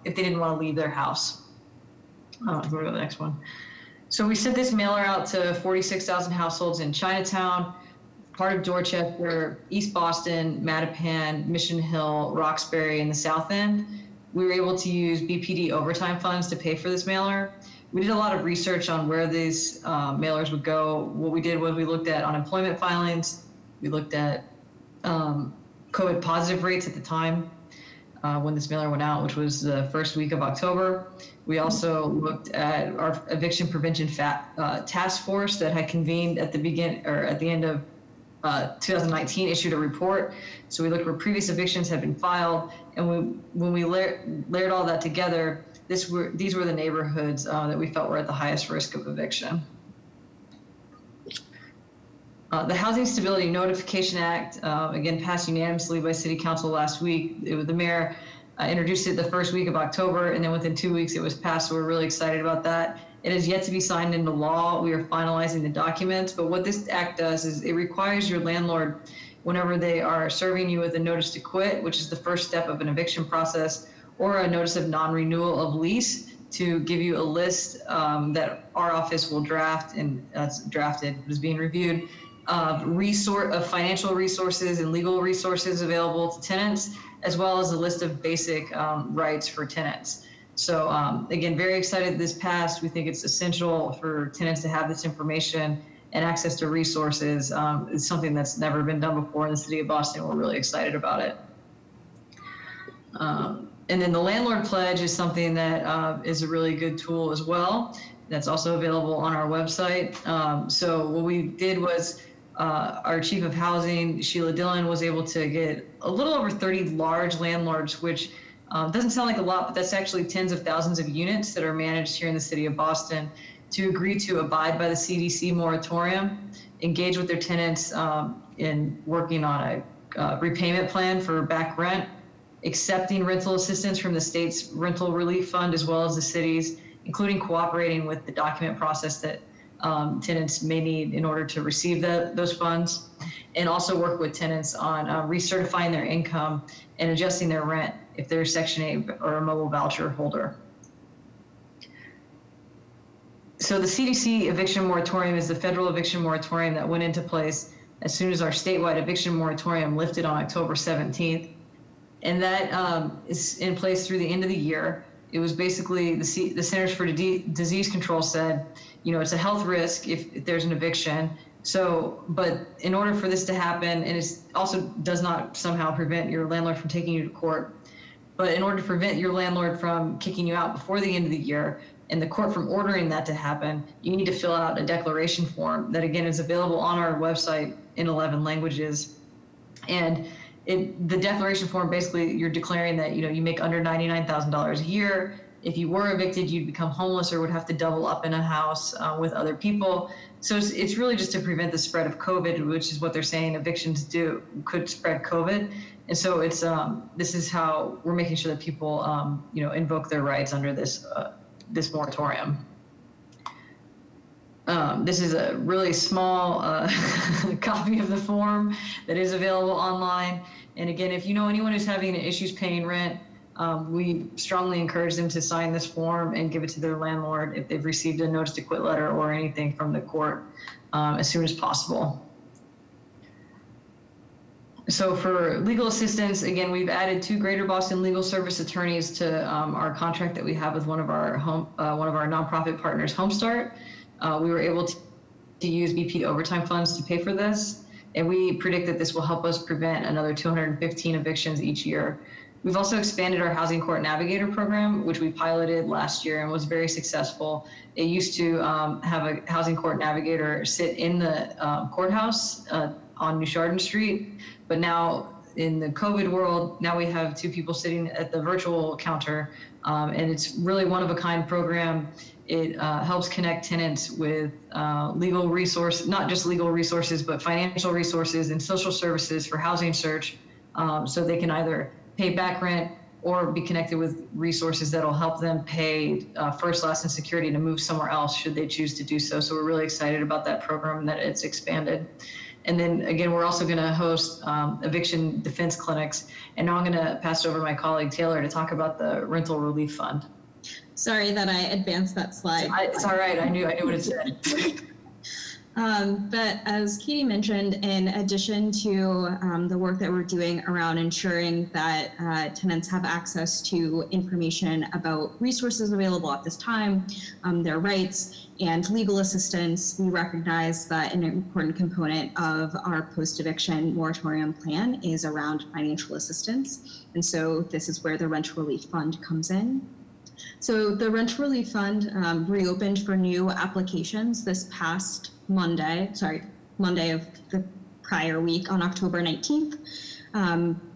if they didn't want to leave their house. Go to the next one. So we sent this mailer out to 46,000 households in Chinatown, part of Dorchester, East Boston, Mattapan, Mission Hill, Roxbury, and the South End. We were able to use BPD overtime funds to pay for this mailer. We did a lot of research on where these mailers would go. What we did was we looked at unemployment filings. We looked at COVID positive rates at the time when this mailer went out, which was the first week of October. We also looked at our eviction prevention task force that had convened at the end of 2019, issued a report. So we looked where previous evictions had been filed, and when we layered all that together, these were the neighborhoods that we felt were at the highest risk of eviction. The Housing Stability Notification Act, again, passed unanimously by City Council last week. The mayor introduced it the first week of October, and then within 2 weeks it was passed, so we're really excited about that. It is yet to be signed into law. We are finalizing the documents, but what this act does is it requires your landlord, whenever they are serving you with a notice to quit, which is the first step of an eviction process, or a notice of non-renewal of lease, to give you a list that our office will draft, and that's drafted, is being reviewed, of financial resources and legal resources available to tenants, as well as a list of basic rights for tenants. So again, very excited this passed. We think it's essential for tenants to have this information and access to resources. It's something that's never been done before in the city of Boston. We're really excited about it. And then the landlord pledge is something that is a really good tool as well. That's also available on our website. So what we did was our chief of housing, Sheila Dillon, was able to get a little over 30 large landlords, which doesn't sound like a lot, but that's actually tens of thousands of units that are managed here in the city of Boston, to agree to abide by the CDC moratorium, engage with their tenants in working on a repayment plan for back rent, accepting rental assistance from the state's rental relief fund, as well as the city's, including cooperating with the document process that tenants may need in order to receive those funds, and also work with tenants on recertifying their income and adjusting their rent if they're a Section 8 or a mobile voucher holder. So the CDC eviction moratorium is the federal eviction moratorium that went into place as soon as our statewide eviction moratorium lifted on October 17th. And that is in place through the end of the year. It was basically the Centers for Disease Control said, it's a health risk if there's an eviction. So, but in order for this to happen, and it also does not somehow prevent your landlord from taking you to court, but in order to prevent your landlord from kicking you out before the end of the year, and the court from ordering that to happen, you need to fill out a declaration form that, again, is available on our website in 11 languages. And the declaration form, basically, you're declaring that, you make under $99,000 a year. If you were evicted, you'd become homeless or would have to double up in a house with other people. So it's really just to prevent the spread of COVID, which is what they're saying evictions could spread COVID. And so it's this is how we're making sure that people invoke their rights under this moratorium. This is a really small copy of the form that is available online. And again, if you know anyone who's having issues paying rent, we strongly encourage them to sign this form and give it to their landlord if they've received a notice to quit letter or anything from the court as soon as possible. So for legal assistance, again, we've added 2 Greater Boston Legal Service attorneys to our contract that we have with one of our nonprofit partners, HomeStart. We were able to use BP overtime funds to pay for this, and we predict that this will help us prevent another 215 evictions each year. We've also expanded our Housing Court Navigator program, which we piloted last year and was very successful. It used to have a Housing Court Navigator sit in the courthouse on New Chardon Street, but now in the COVID world, now we have 2 people sitting at the virtual counter, and it's really one-of-a-kind program. It helps connect tenants with legal resource, not just legal resources, but financial resources and social services for housing search, so they can either pay back rent or be connected with resources that'll help them pay first, last, and security to move somewhere else should they choose to do so. So we're really excited about that program and that it's expanded. And then again, we're also going to host eviction defense clinics. And now I'm going to pass it over to my colleague Taylor to talk about the rental relief fund. Sorry that I advanced that slide. It's all right. I knew what it said. But as Katie mentioned, in addition to the work that we're doing around ensuring that tenants have access to information about resources available at this time, their rights, and legal assistance, we recognize that an important component of our post-eviction moratorium plan is around financial assistance. And so this is where the Rent Relief Fund comes in. So the Rent Relief Fund reopened for new applications this past Monday of the prior week on October 19th.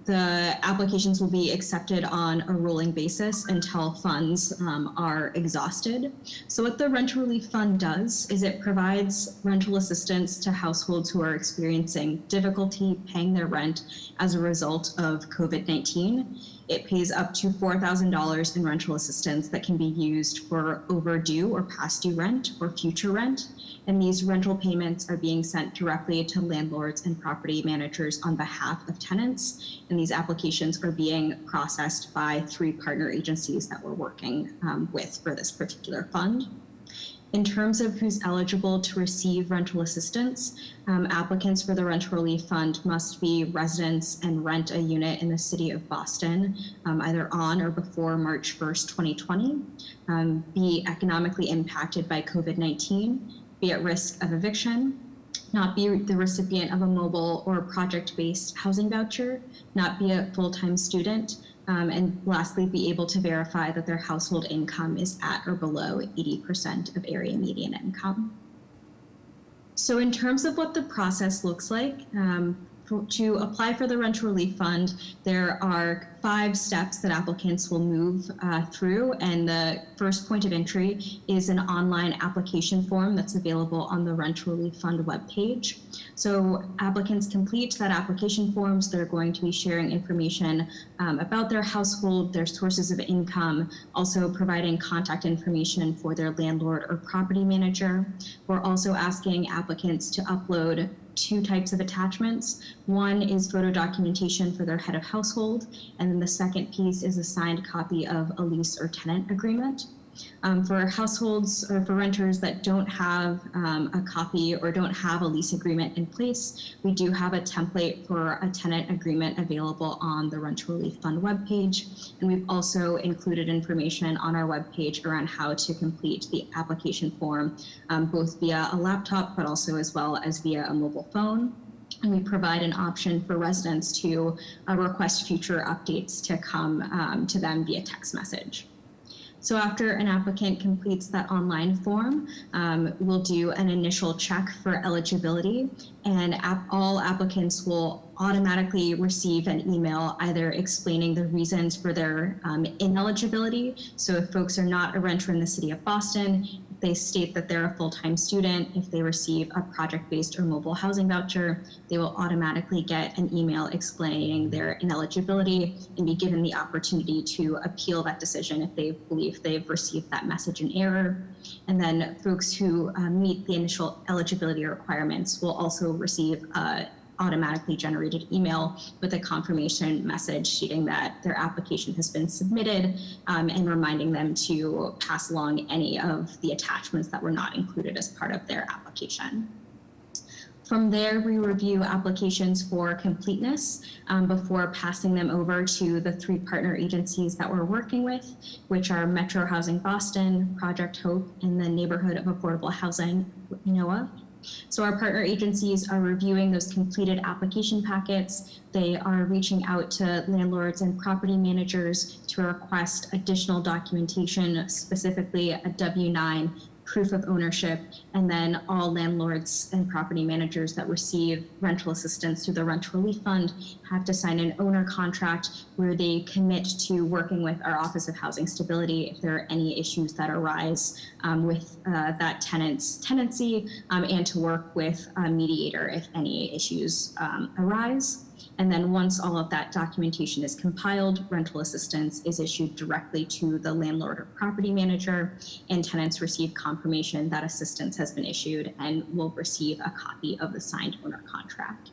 The applications will be accepted on a rolling basis until funds are exhausted. So what the Rent Relief Fund does is it provides rental assistance to households who are experiencing difficulty paying their rent as a result of COVID-19. It pays up to $4,000 in rental assistance that can be used for overdue or past due rent or future rent. And these rental payments are being sent directly to landlords and property managers on behalf of tenants. And these applications are being processed by 3 partner agencies that we're working with for this particular fund. In terms of who's eligible to receive rental assistance, applicants for the Rent Relief Fund must be residents and rent a unit in the city of Boston, either on or before March 1st, 2020, be economically impacted by COVID-19, be at risk of eviction, not be the recipient of a mobile or project-based housing voucher, not be a full-time student, and lastly, be able to verify that their household income is at or below 80% of area median income. So in terms of what the process looks like, to apply for the Rent Relief Fund, there are 5 steps that applicants will move through, and the first point of entry is an online application form that's available on the Rent Relief Fund webpage. So applicants complete that application forms. They're going to be sharing information about their household, their sources of income, also providing contact information for their landlord or property manager. We're also asking applicants to upload 2 types of attachments. One is photo documentation for their head of household, and then the second piece is a signed copy of a lease or tenant agreement. For households or for renters that don't have a copy or don't have a lease agreement in place, we do have a template for a tenant agreement available on the Rent Relief Fund webpage. And we've also included information on our webpage around how to complete the application form, both via a laptop, but also as well as via a mobile phone. And we provide an option for residents to request future updates to come to them via text message. So after an applicant completes that online form, we'll do an initial check for eligibility, and all applicants will automatically receive an email either explaining the reasons for their ineligibility. So if folks are not a renter in the city of Boston, they state that they're a full-time student. If they receive a project-based or mobile housing voucher, they will automatically get an email explaining their ineligibility and be given the opportunity to appeal that decision if they believe they've received that message in error. And then folks who meet the initial eligibility requirements will also receive a automatically generated email with a confirmation message stating that their application has been submitted, and reminding them to pass along any of the attachments that were not included as part of their application. From there, we review applications for completeness before passing them over to the 3 partner agencies that we're working with, which are Metro Housing Boston, Project Hope, and the Neighborhood of Affordable Housing, NOAA. So our partner agencies are reviewing those completed application packets. They are reaching out to landlords and property managers to request additional documentation, specifically a W-9, proof of ownership, and then all landlords and property managers that receive rental assistance through the Rent Relief Fund have to sign an owner contract where they commit to working with our Office of Housing Stability if there are any issues that arise with that tenant's tenancy, and to work with a mediator if any issues arise. And then once all of that documentation is compiled, rental assistance is issued directly to the landlord or property manager, and tenants receive confirmation that assistance has been issued and will receive a copy of the signed owner contract.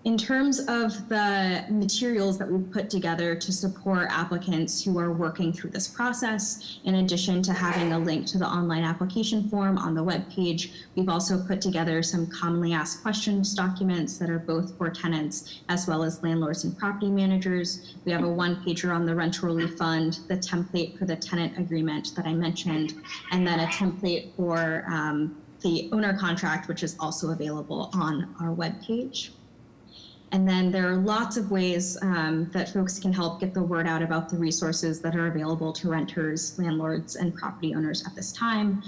In terms of the materials that we've put together to support applicants who are working through this process, in addition to having a link to the online application form on the webpage, we've also put together some commonly asked questions documents that are both for tenants as well as landlords and property managers. We have a one-pager on the Rent Relief Fund, the template for the tenant agreement that I mentioned, and then a template for the owner contract, which is also available on our webpage. And then there are lots of ways that folks can help get the word out about the resources that are available to renters, landlords, and property owners at this time.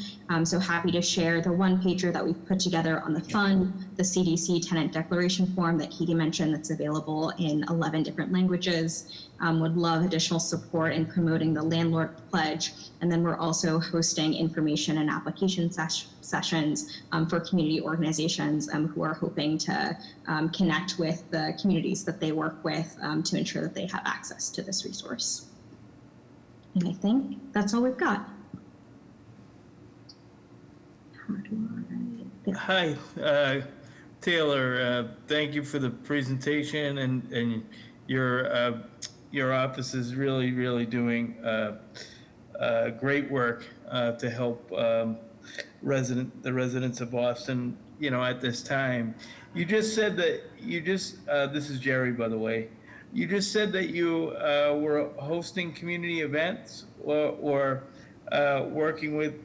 So happy to share the one-pager that we've put together on the fund, the CDC tenant declaration form that Katie mentioned that's available in 11 different languages. Would love additional support in promoting the landlord pledge. And then we're also hosting information and application sessions for community organizations who are hoping to connect with the communities that they work with to ensure that they have access to this resource. And I think that's all we've got. Hi, Taylor. Thank you for the presentation, and your office is really doing great work to help the residents of Boston, at this time. You just said that this is Jerry, by the way. You just said that you were hosting community events or working with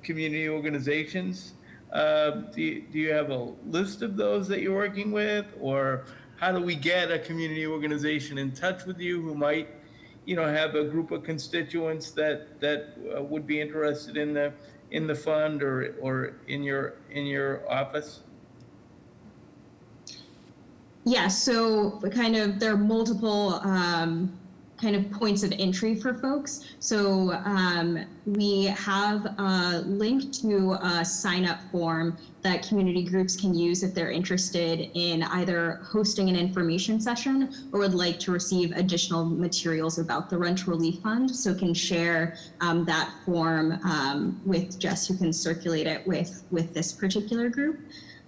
community organizations. Do you have a list of those that you're working with, or how do we get a community organization in touch with you who might, have a group of constituents that would be interested in the fund or in your office? Yeah, so there are multiple kind of points of entry for folks. So we have a link to a sign-up form that community groups can use if they're interested in either hosting an information session or would like to receive additional materials about the Rent Relief Fund. So can share that form with Jess, who can circulate it with this particular group.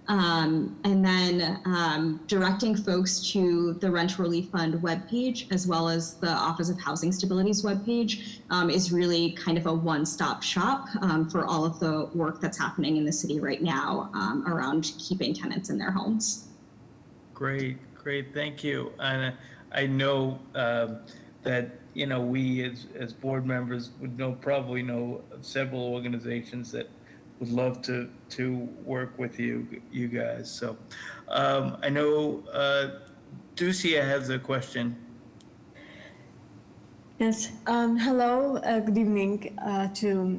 And then directing folks to the Rent Relief Fund webpage, as well as the Office of Housing Stability's webpage, is really kind of a one-stop shop for all of the work that's happening in the city right now around keeping tenants in their homes. Great, thank you. And I know that we as board members would probably know several organizations that would love to work with you guys. So I know Ducia has a question. Yes. Hello. Good evening to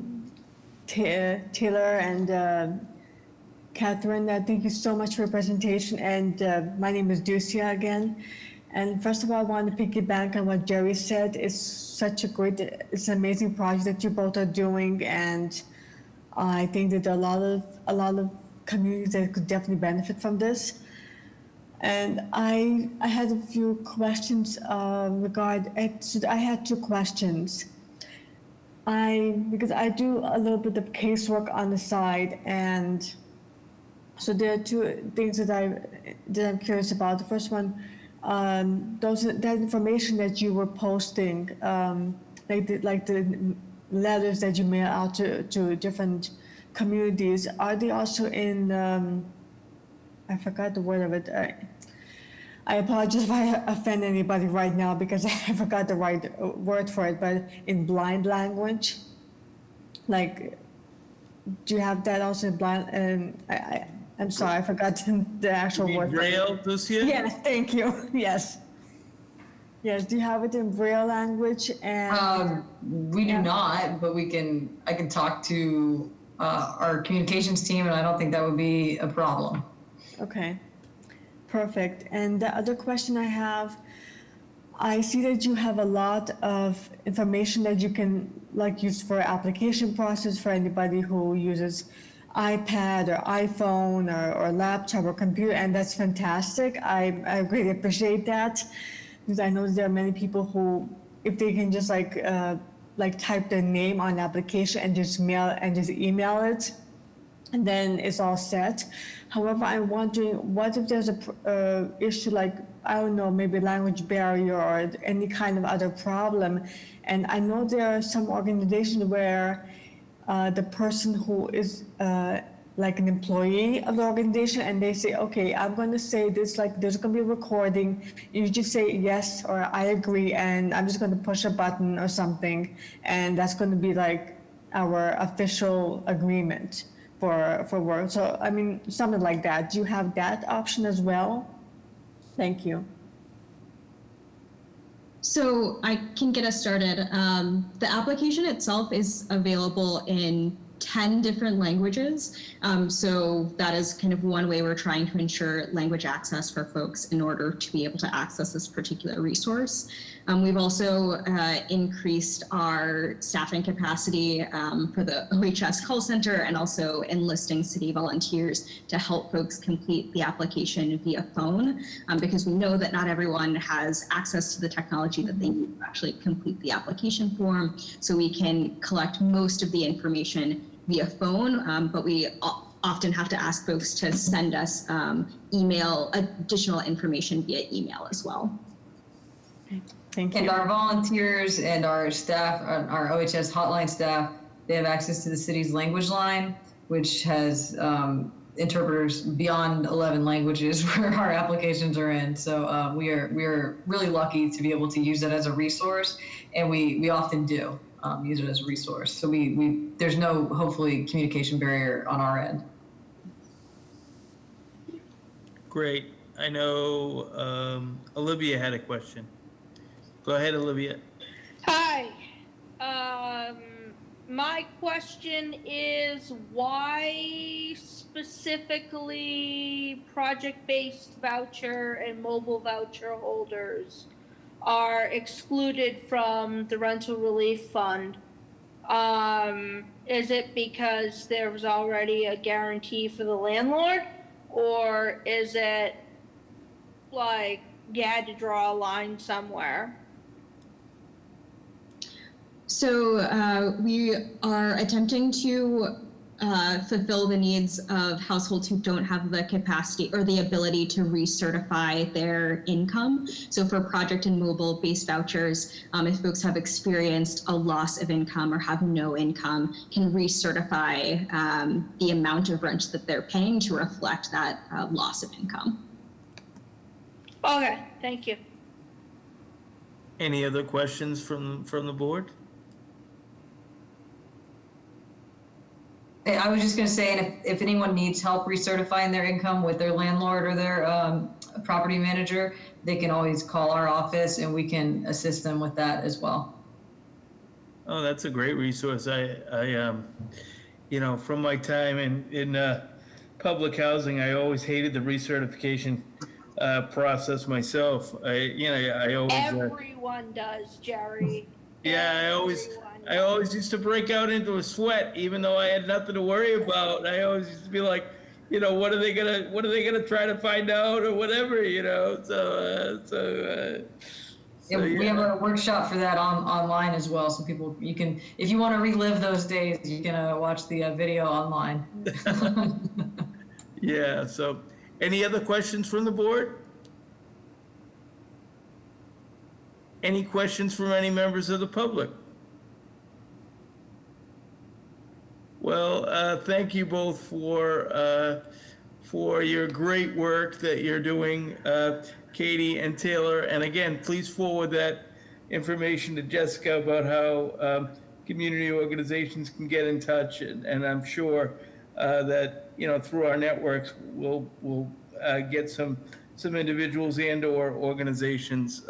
Taylor and Catherine. Thank you so much for your presentation. And my name is Ducia again. And first of all, I want to piggyback on what Jerry said. It's an amazing project that you both are doing, and I think that there are a lot of communities that could definitely benefit from this. And I had a few questions so I had two questions. Because I do a little bit of casework on the side, and so there are two things that I'm curious about. The first one, that information that you were posting, like the letters that you mail out to different communities, are they also in? I forgot the word of it. I apologize if I offend anybody right now because I forgot the right word for it, but in blind language, like, do you have that also in blind? I'm sorry, I forgot the actual You mean word. Braille, Lucia? Yes, thank you. Yes. Yes, do you have it in Braille language? And We do not, but I can talk to our communications team, and I don't think that would be a problem. Okay, perfect. And the other question I have, I see that you have a lot of information that you can use for application process for anybody who uses iPad or iPhone or laptop or computer, and that's fantastic. I really appreciate that, because I know there are many people who, if they can just type their name on an application and just email it, and then it's all set. However, I'm wondering, what if there's a issue I don't know, maybe language barrier or any kind of other problem? And I know there are some organizations where the person who is like an employee of the organization, and they say, okay, I'm going to say this, there's going to be a recording. You just say yes or I agree, and I'm just going to push a button or something, and that's going to be our official agreement for work. So, I mean, something like that. Do you have that option as well? Thank you. So I can get us started. The application itself is available in 10 different languages. So that is kind of one way we're trying to ensure language access for folks in order to be able to access this particular resource. We've also increased our staffing capacity for the OHS call center, and also enlisting city volunteers to help folks complete the application via phone, because we know that not everyone has access to the technology that they need to actually complete the application form. So we can collect most of the information via phone, but we often have to ask folks to send us additional information via email as well. Thank you. And our volunteers and our staff, our OHS hotline staff, they have access to the city's language line, which has interpreters beyond 11 languages where our applications are in. So we are really lucky to be able to use that as a resource, and we often do use it as a resource. So there's no, hopefully, communication barrier on our end. Great. I know Olivia had a question. Go ahead, Olivia. Hi. My question is, why specifically project-based voucher and mobile voucher holders are excluded from the rental relief fund? Is it because there was already a guarantee for the landlord, or is it you had to draw a line somewhere? So we are attempting to fulfill the needs of households who don't have the capacity or the ability to recertify their income. So for project and mobile based vouchers, if folks have experienced a loss of income or have no income, can recertify the amount of rent that they're paying to reflect that loss of income. Okay, thank you. Any other questions from the board? I was just going to say, and if anyone needs help recertifying their income with their landlord or their property manager, they can always call our office and we can assist them with that as well. Oh, that's a great resource. I from my time in public housing, I always hated the recertification process myself. I always. Everyone does, Jerry. Yeah, I always used to break out into a sweat, even though I had nothing to worry about. I always used to be like, what are they gonna try to find out or whatever, Yeah, we have a workshop for that online as well, so people, if you want to relive those days, you can watch the video online. Yeah, so any other questions from the board? Any questions from any members of the public? Well, thank you both for your great work that you're doing, Katie and Taylor. And again, please forward that information to Jessica about how community organizations can get in touch. And I'm sure that, through our networks, we'll get some individuals and or organizations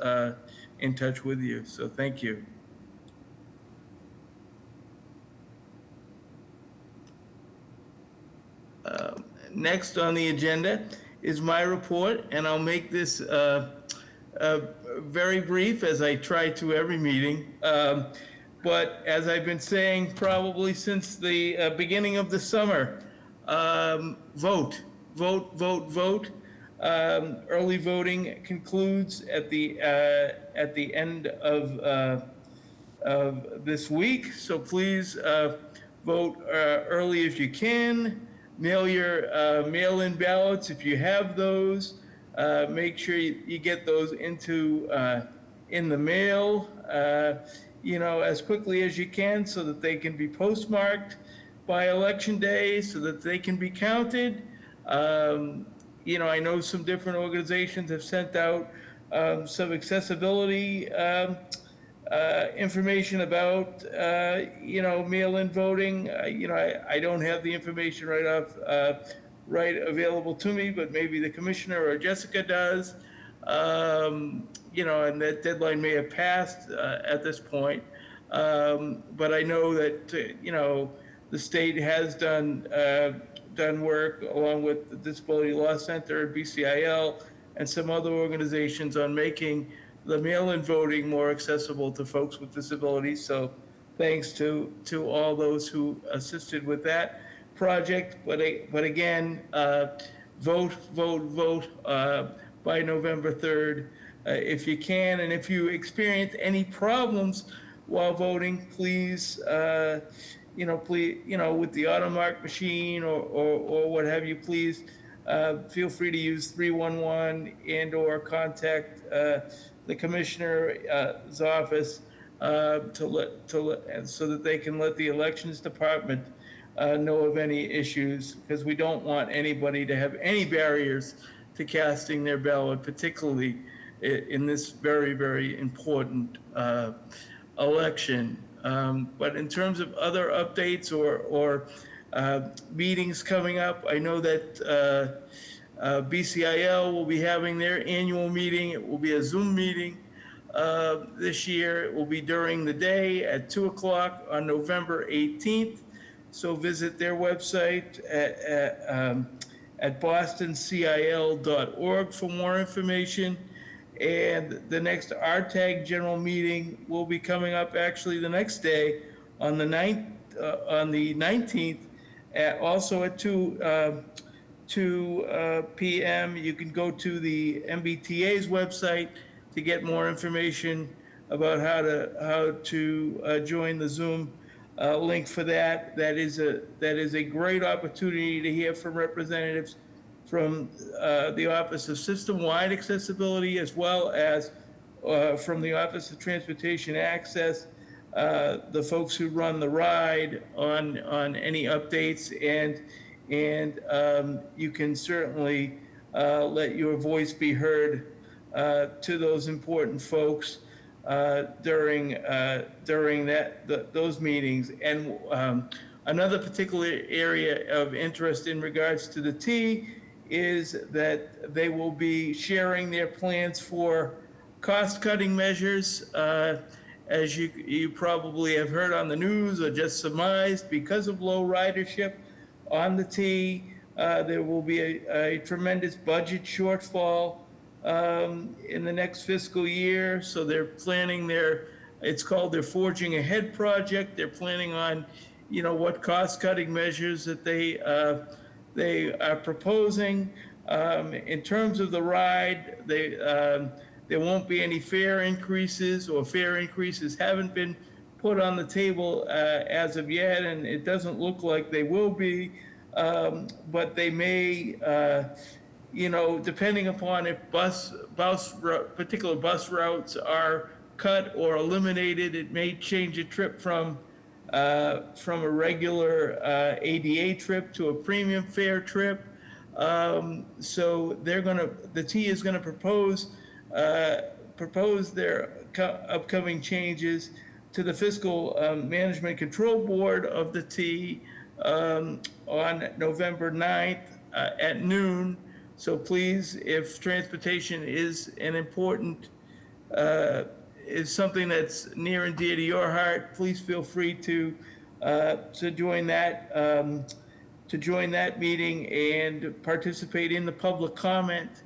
in touch with you. So thank you. Next on the agenda is my report, and I'll make this very brief, as I try to every meeting. But as I've been saying probably since the beginning of the summer, vote. Early voting concludes at the end of this week, so please vote early if you can. Mail your mail-in ballots if you have those. Make sure you get those in the mail, as quickly as you can, so that they can be postmarked by Election Day, so that they can be counted. I know some different organizations have sent out some accessibility information about, mail-in voting. I don't have the information right available to me, but maybe the commissioner or Jessica does. And that deadline may have passed at this point. But I know that, the state has done work along with the Disability Law Center, BCIL, and some other organizations on making the mail-in voting more accessible to folks with disabilities. So thanks to all those who assisted with that project. But again, vote by November 3rd if you can. And if you experience any problems while voting, please, with the automark machine or what have you, please feel free to use 311 and or contact the commissioner's office so that they can let the elections department know of any issues, because we don't want anybody to have any barriers to casting their ballot, particularly in this very, very important election. But in terms of other updates or meetings coming up, I know that BCIL will be having their annual meeting. It will be a Zoom meeting this year. It will be during the day at 2:00 on November 18th. So visit their website at bostoncil.org for more information. And the next RTAG general meeting will be coming up actually the next day on the 19th, also at 2 p.m. You can go to the MBTA's website to get more information about how to join the Zoom link for that. That is a great opportunity to hear from representatives from the Office of System-Wide Accessibility, as well as from the Office of Transportation Access, the folks who run the ride on any updates, and you can certainly let your voice be heard to those important folks during those meetings. And another particular area of interest in regards to the T is that they will be sharing their plans for cost-cutting measures. As you probably have heard on the news or just surmised, because of low ridership on the T, there will be a tremendous budget shortfall in the next fiscal year. So they're planning it's called their Forging Ahead project. They're planning on, what cost-cutting measures that they are proposing. In terms of the ride, there won't be any fare increases, or fare increases haven't been put on the table as of yet, and it doesn't look like they will be. But they may, depending upon if particular bus routes are cut or eliminated, it may change a trip from a regular ADA trip to a premium fare trip. So the T is gonna propose their upcoming changes to the Fiscal Management Control Board of the T on November 9th at noon. So please, if transportation is an important, is something that's near and dear to your heart, please feel free to join that meeting and participate in the public comment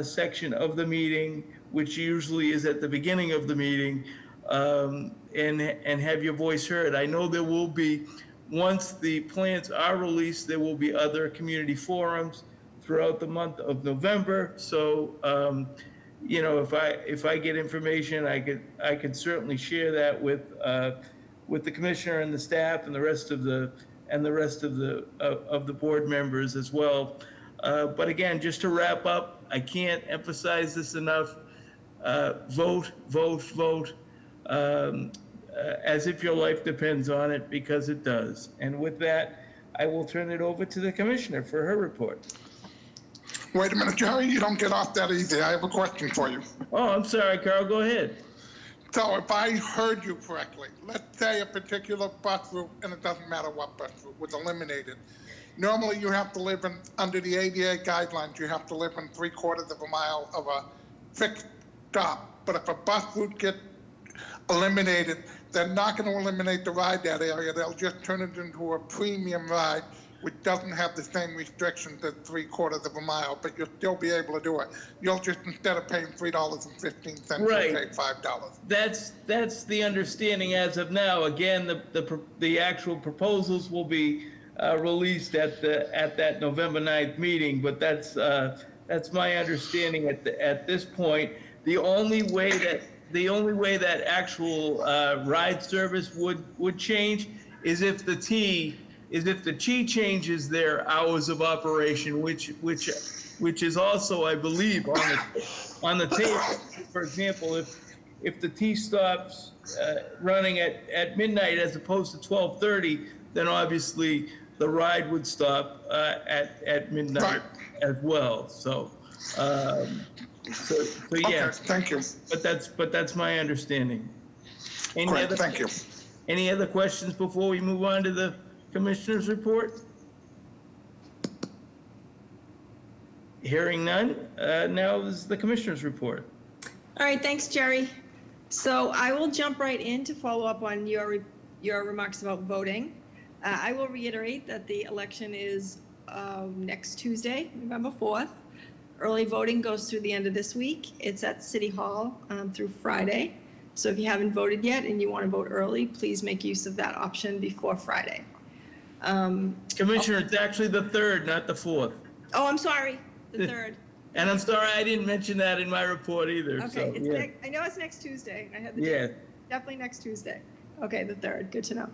section of the meeting, which usually is at the beginning of the meeting, and have your voice heard. I know there will be, once the plans are released, there will be other community forums throughout the month of November. So, if I get information, I could certainly share that with the commissioner and the staff and the rest of the board members as well. But again, just to wrap up, I can't emphasize this enough. Vote, vote, vote. As if your life depends on it, because it does. And with that, I will turn it over to the commissioner for her report. Wait a minute, Jerry, you don't get off that easy. I have a question for you. Oh, I'm sorry, Carl, go ahead. So if I heard you correctly, let's say a particular bus route, and it doesn't matter what bus route, was eliminated. Normally you have to live under the ADA guidelines, you have to live in 3/4 of a mile of a fixed stop. But if a bus route gets eliminated, they're not going to eliminate the ride that area. They'll just turn it into a premium ride, which doesn't have the same restrictions as 3/4 of a mile, but you'll still be able to do it. You'll just, instead of paying $3.15, Right. you'll pay $5. That's the understanding as of now. Again, the actual proposals will be released at that November 9th meeting, but that's my understanding at this point. The only way that actual ride service would change is if the T changes their hours of operation, which is also, I believe, on the table. For example, if the T stops running at midnight as opposed to 12:30, then obviously the ride would stop at midnight as well. So yeah. Okay, thank you. But that's my understanding. Great, thank you. Any other questions before we move on to the Commissioner's report? Hearing none, now is the Commissioner's report. All right, thanks, Jerry. So I will jump right in to follow up on your remarks about voting. I will reiterate that the election is next Tuesday, November 4th. Early voting goes through the end of this week. It's at City Hall through Friday. So if you haven't voted yet and you want to vote early, please make use of that option before Friday. Commissioner, it's actually the 3rd, not the 4th. Oh, I'm sorry, the 3rd. And I'm sorry, I didn't mention that in my report either. Okay, So, yeah. I know it's next Tuesday. I had the Yeah. date. Definitely next Tuesday. Okay, the 3rd, good to know.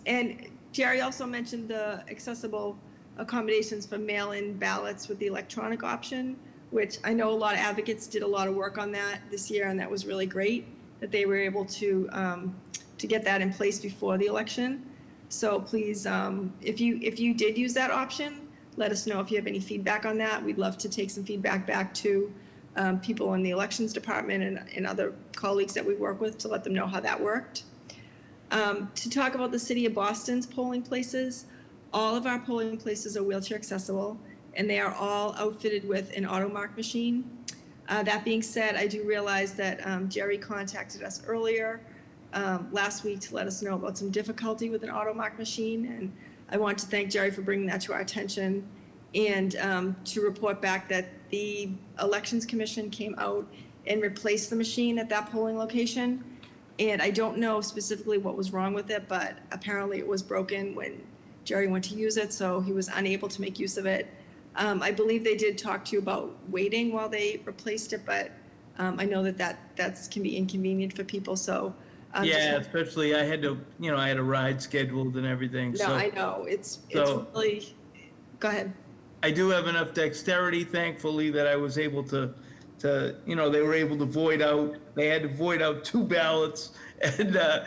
And Jerry also mentioned the accessible accommodations for mail-in ballots with the electronic option, which I know a lot of advocates did a lot of work on that this year, and that was really great that they were able to get that in place before the election. So please, if you did use that option, let us know if you have any feedback on that. We'd love to take some feedback back to people in the elections department and other colleagues that we work with to let them know how that worked. To talk about the City of Boston's polling places, all of our polling places are wheelchair accessible, and they are all outfitted with an AutoMark machine. That being said, I do realize that Jerry contacted us earlier last week to let us know about some difficulty with an AutoMark machine, and I want to thank Jerry for bringing that to our attention. and to report back that the Elections Commission came out and replaced the machine at that polling location. And I don't know specifically what was wrong with it, but apparently it was broken when Jerry went to use it, so he was unable to make use of it. I believe they did talk to you about waiting while they replaced it, but I know that can be inconvenient for people, so. Yeah, especially I had to, I had a ride scheduled and everything, No, so. I know, it's so- really, go ahead. I do have enough dexterity, thankfully, that I was able to, they were able to void out, they had to void out 2 ballots, and I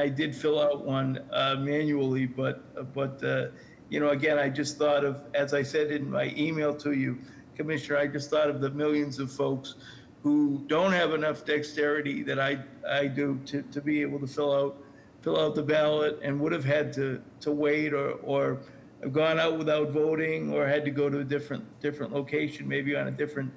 did fill out one manually, but again, I just thought of, as I said in my email to you, Commissioner, I just thought of the millions of folks who don't have enough dexterity that I do to be able to fill out the ballot, and would have had to wait or have gone out without voting, or had to go to a different location, maybe on a different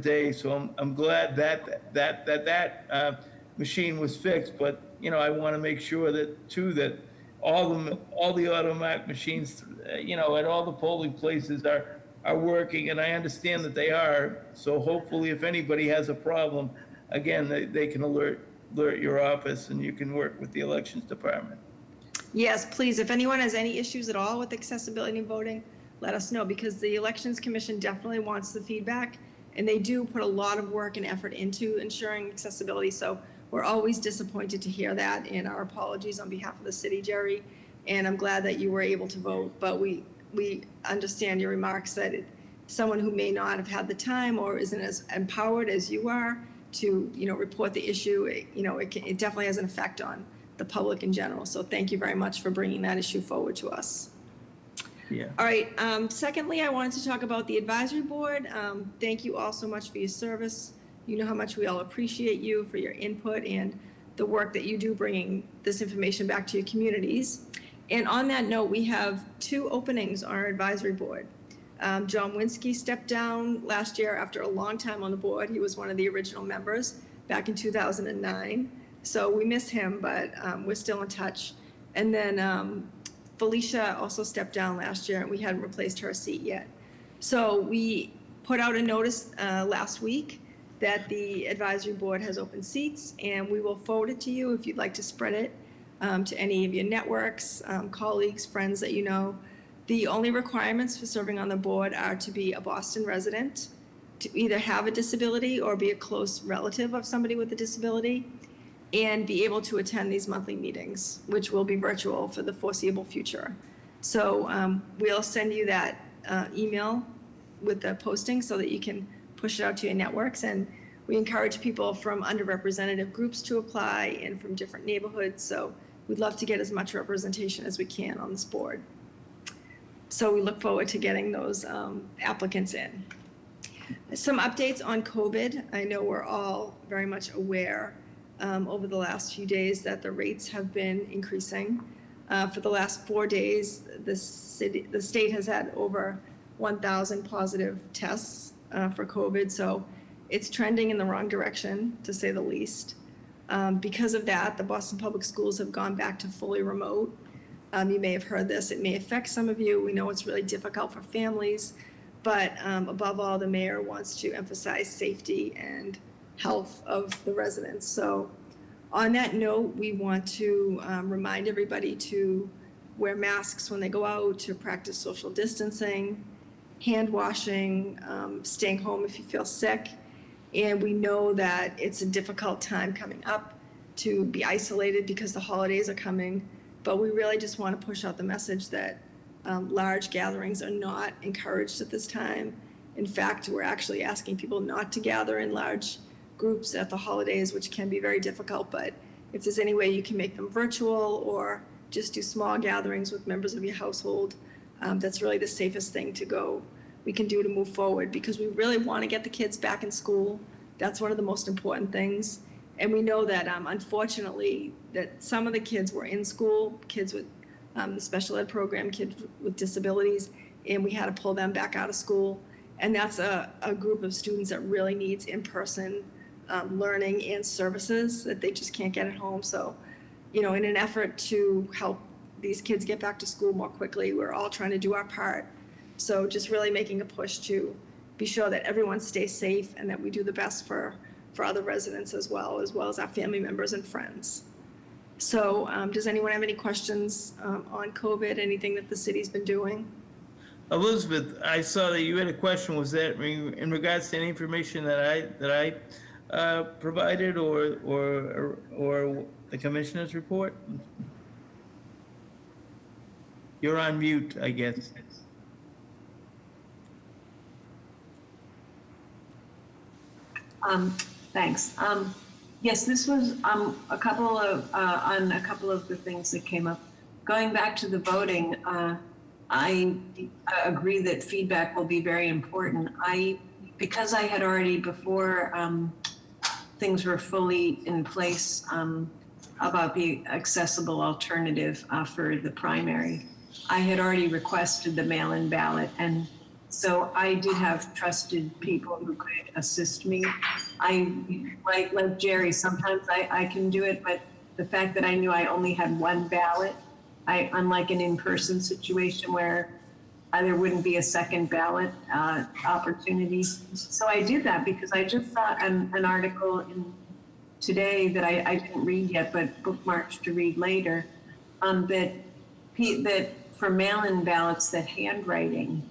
day. So I'm glad that machine was fixed. But I want to make sure that all the automatic machines, at all the polling places are working, and I understand that they are. So hopefully, if anybody has a problem, again, they can alert your office, and you can work with the elections department. Yes, please, if anyone has any issues at all with accessibility and voting, let us know, because the Elections Commission definitely wants the feedback, and they do put a lot of work and effort into ensuring accessibility, so we're always disappointed to hear that, and our apologies on behalf of the city, Jerry, and I'm glad that you were able to vote, but we understand your remarks that someone who may not have had the time or isn't as empowered as you are to, report the issue, it definitely has an effect on the public in general. So thank you very much for bringing that issue forward to us. Yeah. All right. Secondly, I wanted to talk about the advisory board. Thank you all so much for your service. You know how much we all appreciate you for your input and the work that you do bringing this information back to your communities. And on that note, we have 2 openings on our advisory board. John Winsky stepped down last year after a long time on the board. He was one of the original members back in 2009. So we miss him, but we're still in touch. And then Felicia also stepped down last year, and we hadn't replaced her seat yet. So we put out a notice last week that the advisory board has open seats, and we will forward it to you if you'd like to spread it to any of your networks, colleagues, friends that you know. The only requirements for serving on the board are to be a Boston resident, to either have a disability or be a close relative of somebody with a disability, and be able to attend these monthly meetings, which will be virtual for the foreseeable future. So we'll send you that email with the posting so that you can push it out to your networks. And we encourage people from underrepresented groups to apply and from different neighborhoods. So we'd love to get as much representation as we can on this board. So we look forward to getting those applicants in. Some updates on COVID. I know we're all very much aware over the last few days that the rates have been increasing. For the last 4 days, the state has had over 1,000 positive tests for COVID, so it's trending in the wrong direction, to say the least. Because of that, the Boston Public Schools have gone back to fully remote. You may have heard this. It may affect some of you. We know it's really difficult for families, but above all, the mayor wants to emphasize safety and health of the residents. So on that note, we want to remind everybody to wear masks when they go out, to practice social distancing, hand washing, staying home if you feel sick. And we know that it's a difficult time coming up to be isolated because the holidays are coming, but we really just want to push out the message that large gatherings are not encouraged at this time. In fact, we're actually asking people not to gather in large groups at the holidays, which can be very difficult, but if there's any way you can make them virtual or just do small gatherings with members of your household, that's really the safest thing we can do to move forward, because we really want to get the kids back in school. That's one of the most important things. And we know that unfortunately that some of the kids were in school, kids with the special ed program, kids with disabilities, and we had to pull them back out of school. And that's a group of students that really needs in-person learning and services that they just can't get at home. So, in an effort to help these kids get back to school more quickly. We're all trying to do our part. So just really making a push to be sure that everyone stays safe and that we do the best for other residents as well as our family members and friends. So does anyone have any questions on COVID, anything that the city's been doing? Elizabeth, I saw that you had a question. Was that in regards to any information that I provided or the commissioner's report? You're on mute, I guess. Thanks. Yes, this was a couple of on a couple of the things that came up. Going back to the voting, I agree that feedback will be very important. Because I had already before things were fully in place about the accessible alternative for the primary, I had already requested the mail-in ballot, and so I did have trusted people who could assist me. Like Jerry, sometimes I can do it, but the fact that I knew I only had one ballot, unlike an in-person situation where there wouldn't be a second ballot opportunity. So I did that because I just saw an article in today that I didn't read yet, but bookmarked to read later, that for mail-in ballots, that handwriting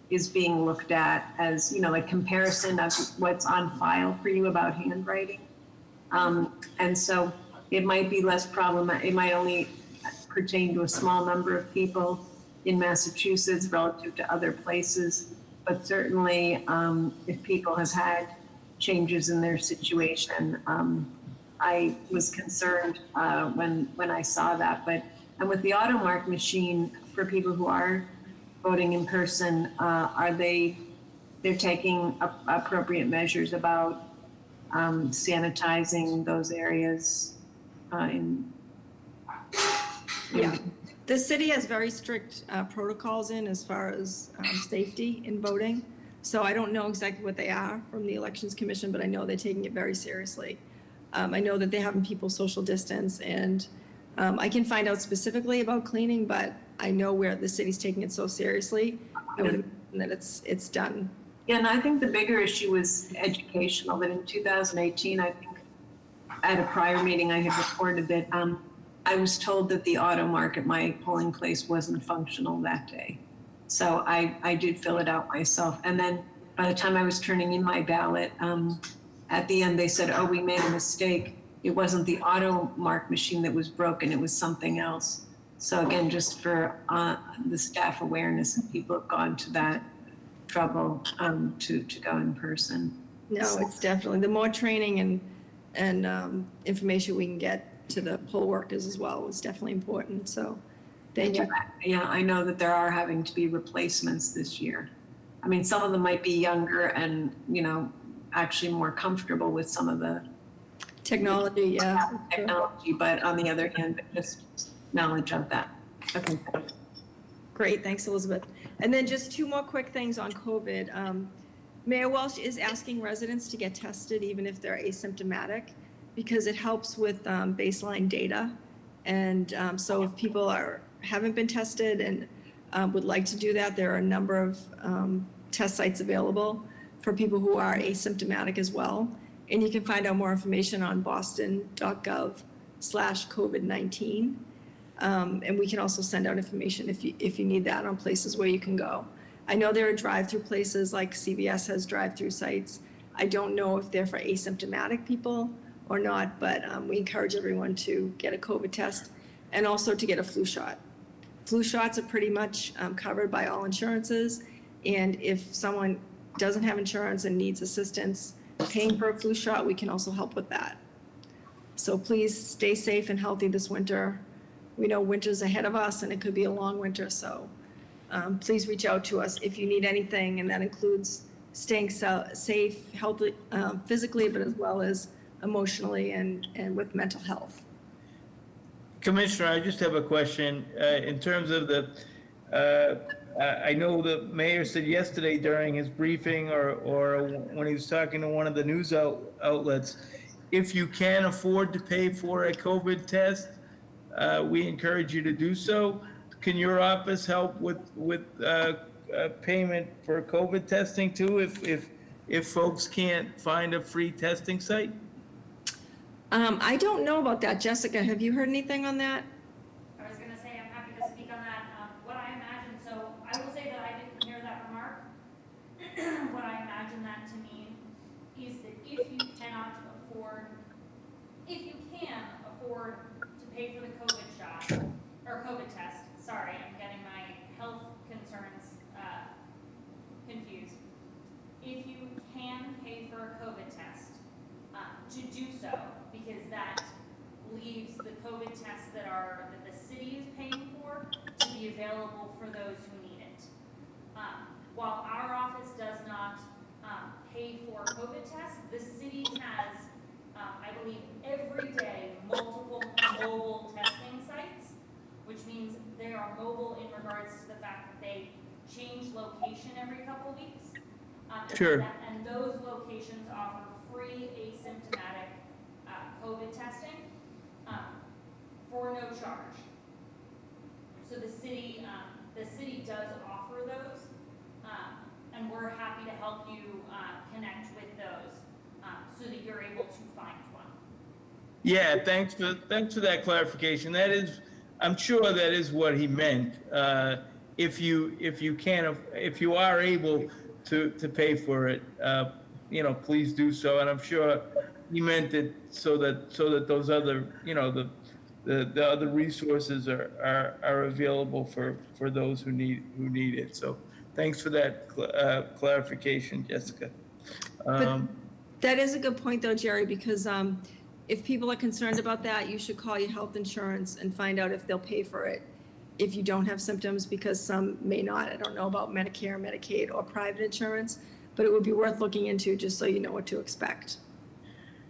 is being looked at as, like comparison of what's on file for you about handwriting. And so it might be less problematic. It might only pertain to a small number of people in Massachusetts relative to other places. But certainly if people have had changes in their situation, I was concerned when I saw that. And with the AutoMark machine, for people who are voting in person, they're taking appropriate measures about sanitizing those areas? Yeah, the city has very strict protocols in as far as safety in voting. So I don't know exactly what they are from the Elections Commission, but I know they're taking it very seriously. I know that they're having people social distance, and I can find out specifically about cleaning, but I know where the city's taking it so seriously. I would imagine that it's done. Yeah, and I think the bigger issue was educational, that in 2018, I think at a prior meeting, I had reported that I was told that the AutoMark at my polling place wasn't functional that day. So I did fill it out myself. And then by the time I was turning in my ballot, at the end, they said, oh, we made a mistake. It wasn't the AutoMark machine that was broken, it was something else. So again, just for the staff awareness, and people have gone to that trouble to go in person. No, it's definitely, the more training and information we can get to the poll workers as well is definitely important. So thank you. Yeah, I know that there are having to be replacements this year. I mean, some of them might be younger and, actually more comfortable with some of the technology, but on the other hand, just knowledge of that. Okay. Great, thanks, Elizabeth. And then just two more quick things on COVID. Mayor Welch is asking residents to get tested even if they're asymptomatic, because it helps with baseline data. And so if people haven't been tested and would like to do that, there are a number of test sites available for people who are asymptomatic as well. And you can find out more information on boston.gov/COVID-19. And we can also send out information if you need that on places where you can go. I know there are drive-through places, like CVS has drive-through sites. I don't know if they're for asymptomatic people or not, but we encourage everyone to get a COVID test and also to get a flu shot. Flu shots are pretty much covered by all insurances. And if someone doesn't have insurance and needs assistance paying for a flu shot, we can also help with that. So please stay safe and healthy this winter. We know winter's ahead of us and it could be a long winter, so please reach out to us if you need anything, and that includes staying safe, healthy, physically, but as well as emotionally and with mental health. Commissioner, I just have a question in terms of the, I know the mayor said yesterday during his briefing or when he was talking to one of the news outlets, if you can afford to pay for a COVID test, we encourage you to do so. Can your office help with payment for COVID testing too, if folks can't find a free testing site? I don't know about that. Jessica, have you heard anything on that? I was gonna say, I'm happy to speak on that. What I imagine, so I will say that I didn't hear that remark. What I imagine that to mean is that if you can afford to pay for the COVID shot, or COVID test, sorry, I'm getting my health concerns confused. If you can pay for a COVID test, to do so, because that leaves the COVID tests that the city is paying for to be available for those who need it. While our office does not pay for COVID tests, the city has, I believe, every day multiple mobile testing sites, which means they are mobile in regards to the fact that they change location every couple weeks. Sure. And those locations offer free asymptomatic COVID testing for no charge. So the city does offer those, and we're happy to help you connect with those so that you're able to find one. Yeah, thanks for that clarification. That is, I'm sure that is what he meant. If you are able to pay for it, please do so. And I'm sure he meant it so that those other, the other resources are available for those who need it. So thanks for that clarification, Jessica. But that is a good point though, Jerry, because if people are concerned about that, you should call your health insurance and find out if they'll pay for it if you don't have symptoms, because some may not. I don't know about Medicare, Medicaid, or private insurance, but it would be worth looking into just so you know what to expect.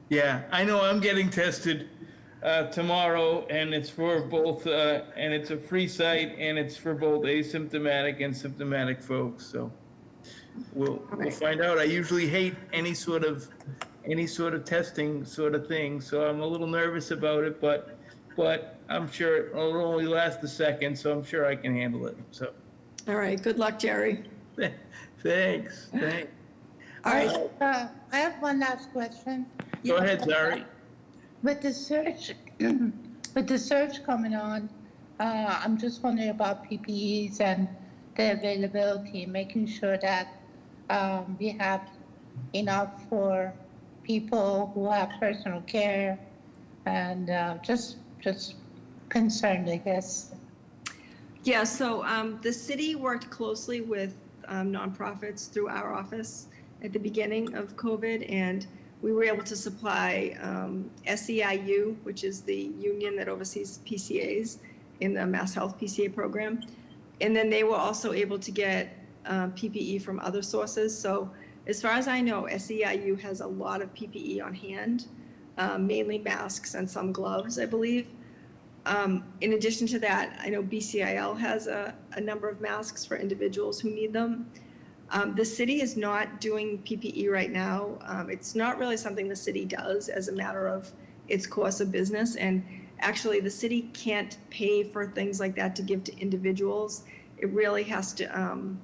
Yeah, I know I'm getting tested tomorrow, and it's for both, and it's a free site, and it's for both asymptomatic and symptomatic folks. So we'll find out. I usually hate any sort of testing sort of thing, so I'm a little nervous about it, but I'm sure it'll only last a second, so I'm sure I can handle it. So. All right. Good luck, Jerry. Thanks. All right. I have one last question. Go ahead, Zari. With the surge coming on, I'm just wondering about PPEs and the availability, making sure that we have enough for people who have personal care, and just concerned, I guess. Yeah, so the city worked closely with nonprofits through our office at the beginning of COVID, and we were able to supply SEIU, which is the union that oversees PCAs in the Mass Health PCA program. And then they were also able to get PPE from other sources. So as far as I know, SEIU has a lot of PPE on hand, mainly masks and some gloves, I believe. In addition to that, I know BCIL has a number of masks for individuals who need them. The city is not doing PPE right now. It's not really something the city does as a matter of its course of business. And actually, the city can't pay for things like that to give to individuals. It really has to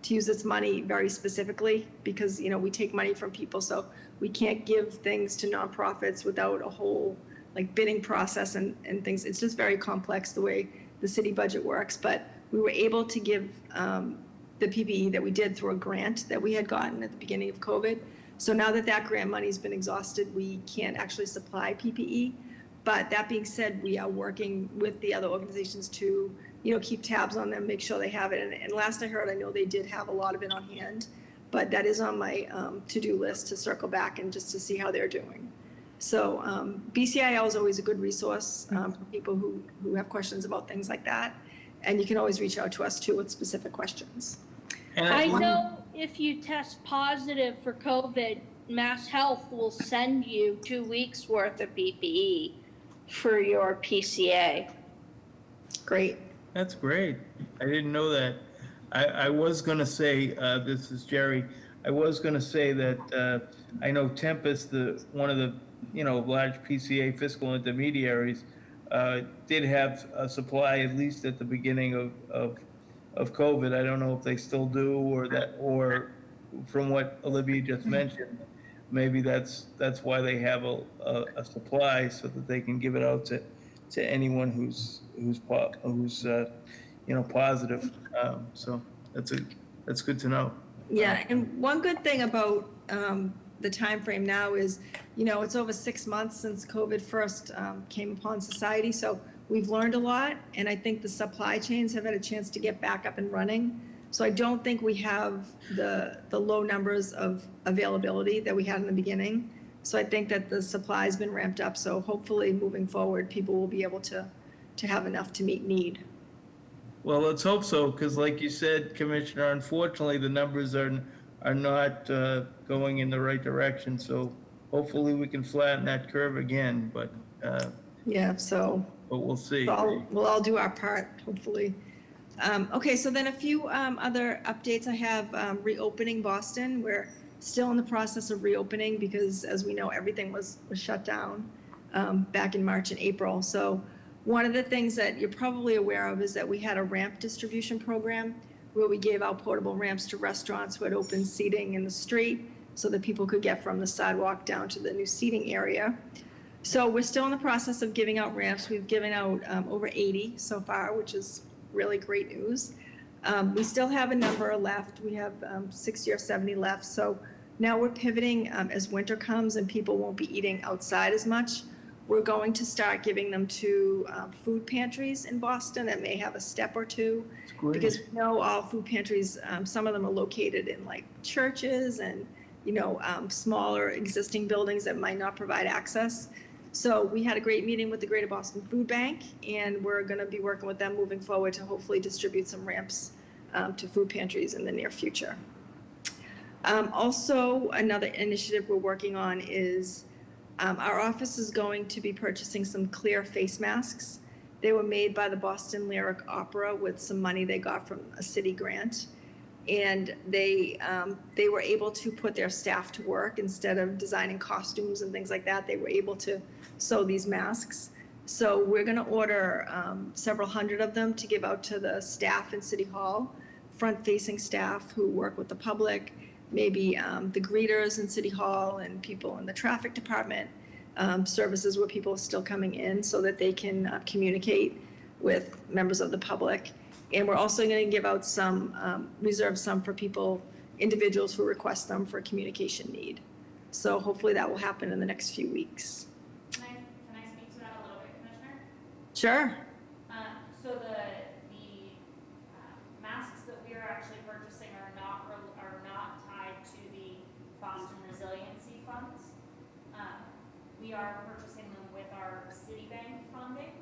use its money very specifically, because we take money from people, so we can't give things to nonprofits without a whole bidding process and things. It's just very complex the way the city budget works. But we were able to give the PPE that we did through a grant that we had gotten at the beginning of COVID. So now that grant money's been exhausted, we can't actually supply PPE. But that being said, we are working with the other organizations to, keep tabs on them, make sure they have it. And last I heard, I know they did have a lot of it on hand, but that is on my to-do list to circle back and just to see how they're doing. So BCIL is always a good resource for people who have questions about things like that. And you can always reach out to us too with specific questions. I know if you test positive for COVID, Mass Health will send you 2 weeks worth of PPE for your PCA. Great. That's great. I didn't know that. I was going to say, this is Jerry, I was going to say that I know Tempest, one of the large PCA fiscal intermediaries, did have a supply, at least at the beginning of COVID. I don't know if they still do, or from what Olivia just mentioned, maybe that's why they have a supply, so that they can give it out to anyone who's positive. So that's good to know. Yeah, and one good thing about the time frame now is, it's over 6 months since COVID first came upon society, so we've learned a lot, and I think the supply chains have had a chance to get back up and running. So I don't think we have the low numbers of availability that we had in the beginning. So I think that the supply's been ramped up, so hopefully moving forward, people will be able to have enough to meet need. Well, let's hope so, because like you said, Commissioner, unfortunately, the numbers are not going in the right direction. So hopefully we can flatten that curve again, but Yeah, so we'll see. we'll all do our part, hopefully. Okay, so then a few other updates I have. Reopening Boston. We're still in the process of reopening because, as we know, everything was shut down back in March and April. So one of the things that you're probably aware of is that we had a ramp distribution program where we gave out portable ramps to restaurants who had open seating in the street so that people could get from the sidewalk down to the new seating area. So we're still in the process of giving out ramps. We've given out over 80 so far, which is really great news. We still have a number left. We have 60 or 70 left. So now we're pivoting as winter comes and people won't be eating outside as much. We're going to start giving them to food pantries in Boston that may have a step or two. Because we know all food pantries, some of them are located in like churches and, smaller existing buildings that might not provide access. So we had a great meeting with the Greater Boston Food Bank, and we're going to be working with them moving forward to hopefully distribute some ramps to food pantries in the near future. Also, another initiative we're working on is our office is going to be purchasing some clear face masks. They were made by the Boston Lyric Opera with some money they got from a city grant. And they were able to put their staff to work instead of designing costumes and things like that. They were able to sew these masks. So we're going to order several hundred of them to give out to the staff in City Hall, front-facing staff who work with the public, maybe the greeters in City Hall and people in the traffic department, services where people are still coming in so that they can communicate with members of the public. And we're also going to give out some, reserve some for people, individuals who request them for a communication need. So hopefully that will happen in the next few weeks. Can I speak to that a little bit, Commissioner? Sure. So the masks that we are actually purchasing are not tied to the Boston Resiliency Funds. We are purchasing them with our Citibank funding,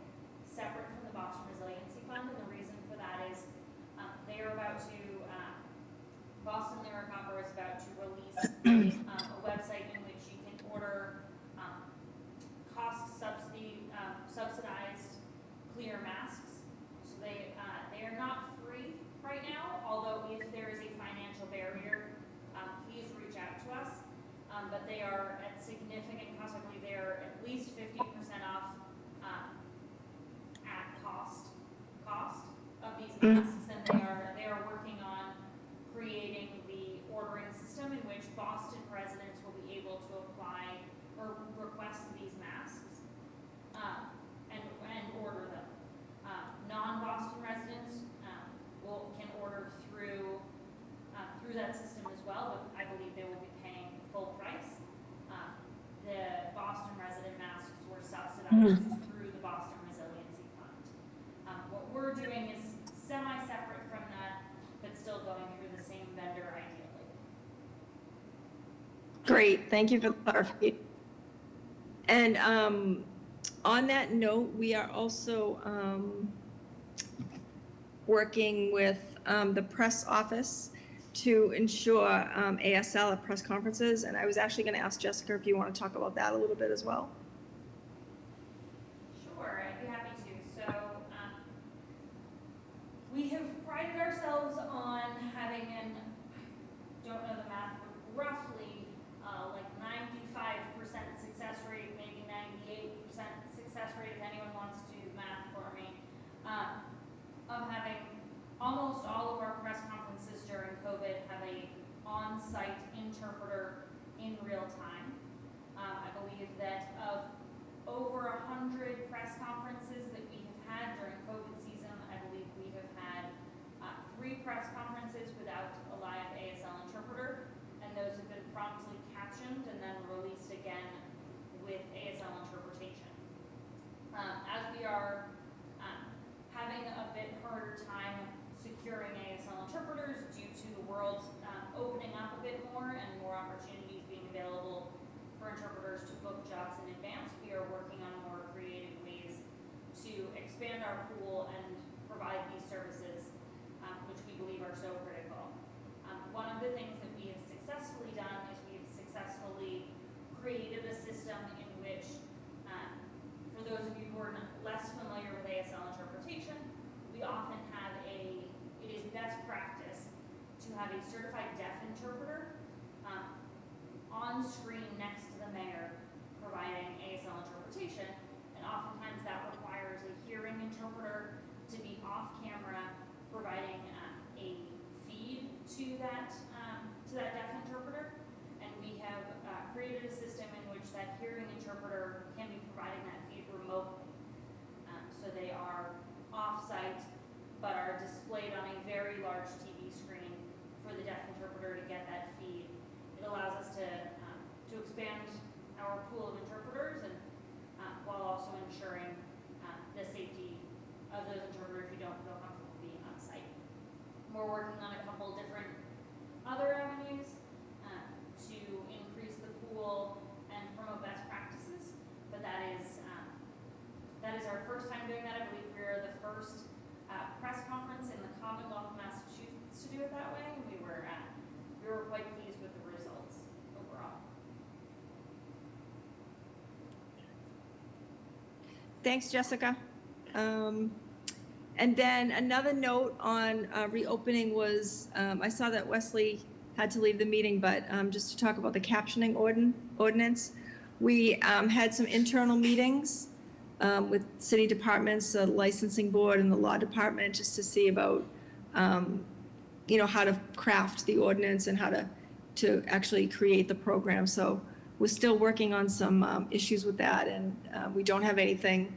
separate from the Boston Resiliency Fund, and the reason for that is they are about to, Boston Lyric Opera is about to release a website in which you can order subsidized clear masks. So they are not free right now, although if there is a financial barrier, please reach out to us. But they are at significant cost. I believe they are at least 50% off at cost of these masks, and they are working on creating the ordering system in which Boston residents will be able to apply or request these masks and order them. Non-Boston residents can order through that system as well, but I believe they will be paying full price. The Boston resident masks were subsidized through the Boston Resiliency Fund. What we're doing is semi-separate from that, but still going through the same vendor ideally. Great, thank you for the clarification. And on that note, we are also working with the press office to ensure ASL at press conferences. And I was actually going to ask Jessica if you want to talk about that a little bit as well. Sure, I'd be happy to. So we have prided ourselves on having I don't know the math, but roughly like 95% success rate, maybe 98% success rate if anyone wants to of having almost all of our press conferences during COVID have a on-site interpreter in real time. I believe that of over 100 press conferences that we have had during COVID season, I believe we have had 3 press conferences without a live ASL interpreter, and those have been promptly captioned and then released again with ASL interpretation. As we are having a bit harder time securing ASL interpreters due to the world opening up a bit more and more opportunities being available for interpreters to book jobs in advance, we are working on more creative ways to expand our pool and provide these services, which we believe are so critical. One of the things that we have successfully done is we have successfully created a system in which, for those of you who are less familiar with ASL interpretation, we often have it is best practice to have a certified deaf interpreter on screen next to the mayor providing ASL interpretation, and oftentimes that requires a hearing interpreter to be off camera providing a feed to that deaf interpreter, and we have created a system in which that hearing interpreter can be providing that feed remotely. So they are off-site, but are displayed on a very large TV screen for the deaf interpreter to get that feed. It allows us to expand our pool of interpreters, and while also ensuring the safety of those interpreters who don't feel comfortable being on site. We're working on a couple different other avenues to increase the pool and promote best practices, but that is our first time doing that. I believe we're the first press conference in the Commonwealth of Massachusetts to do it that way, and we were quite pleased with the results overall. Thanks, Jessica. And then another note on reopening was, I saw that Wesley had to leave the meeting, but just to talk about the captioning ordinance, we had some internal meetings with city departments, the licensing board and the law department, just to see about, how to craft the ordinance and how to actually create the program. So we're still working on some issues with that, and we don't have anything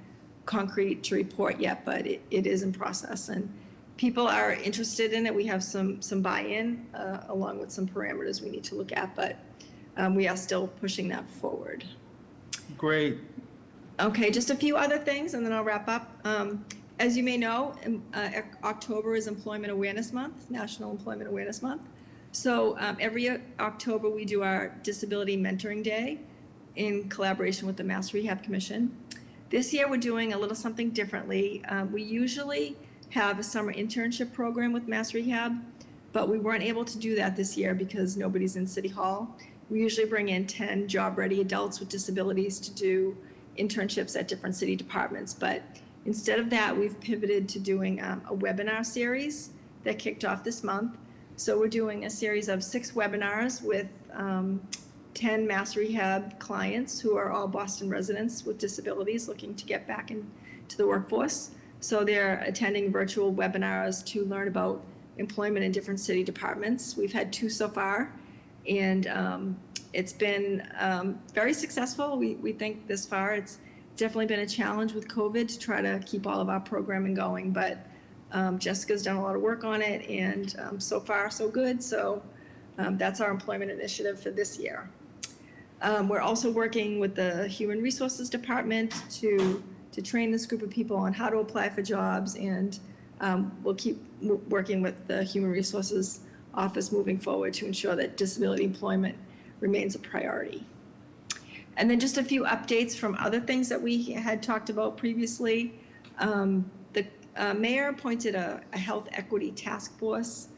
concrete to report yet, but it is in process, and people are interested in it. We have some buy-in along with some parameters we need to look at, but we are still pushing that forward. Great. Okay, just a few other things, and then I'll wrap up. As you may know, October is Employment Awareness Month, National Employment Awareness Month. So every October we do our Disability Mentoring Day in collaboration with the Mass Rehab Commission. This year we're doing a little something differently. We usually have a summer internship program with Mass Rehab, but we weren't able to do that this year because nobody's in City Hall. We usually bring in 10 job-ready adults with disabilities to do internships at different city departments, but instead of that, we've pivoted to doing a webinar series that kicked off this month. So we're doing a series of 6 webinars with 10 Mass Rehab clients who are all Boston residents with disabilities looking to get back into the workforce. So they're attending virtual webinars to learn about employment in different city departments. We've had 2 so far, and it's been very successful. We think this far. It's definitely been a challenge with COVID to try to keep all of our programming going, but Jessica's done a lot of work on it, and so far so good. So that's our employment initiative for this year. We're also working with the Human Resources Department to train this group of people on how to apply for jobs, and we'll keep working with the Human Resources Office moving forward to ensure that disability employment remains a priority. And then just a few updates from other things that we had talked about previously. The mayor appointed a health equity task force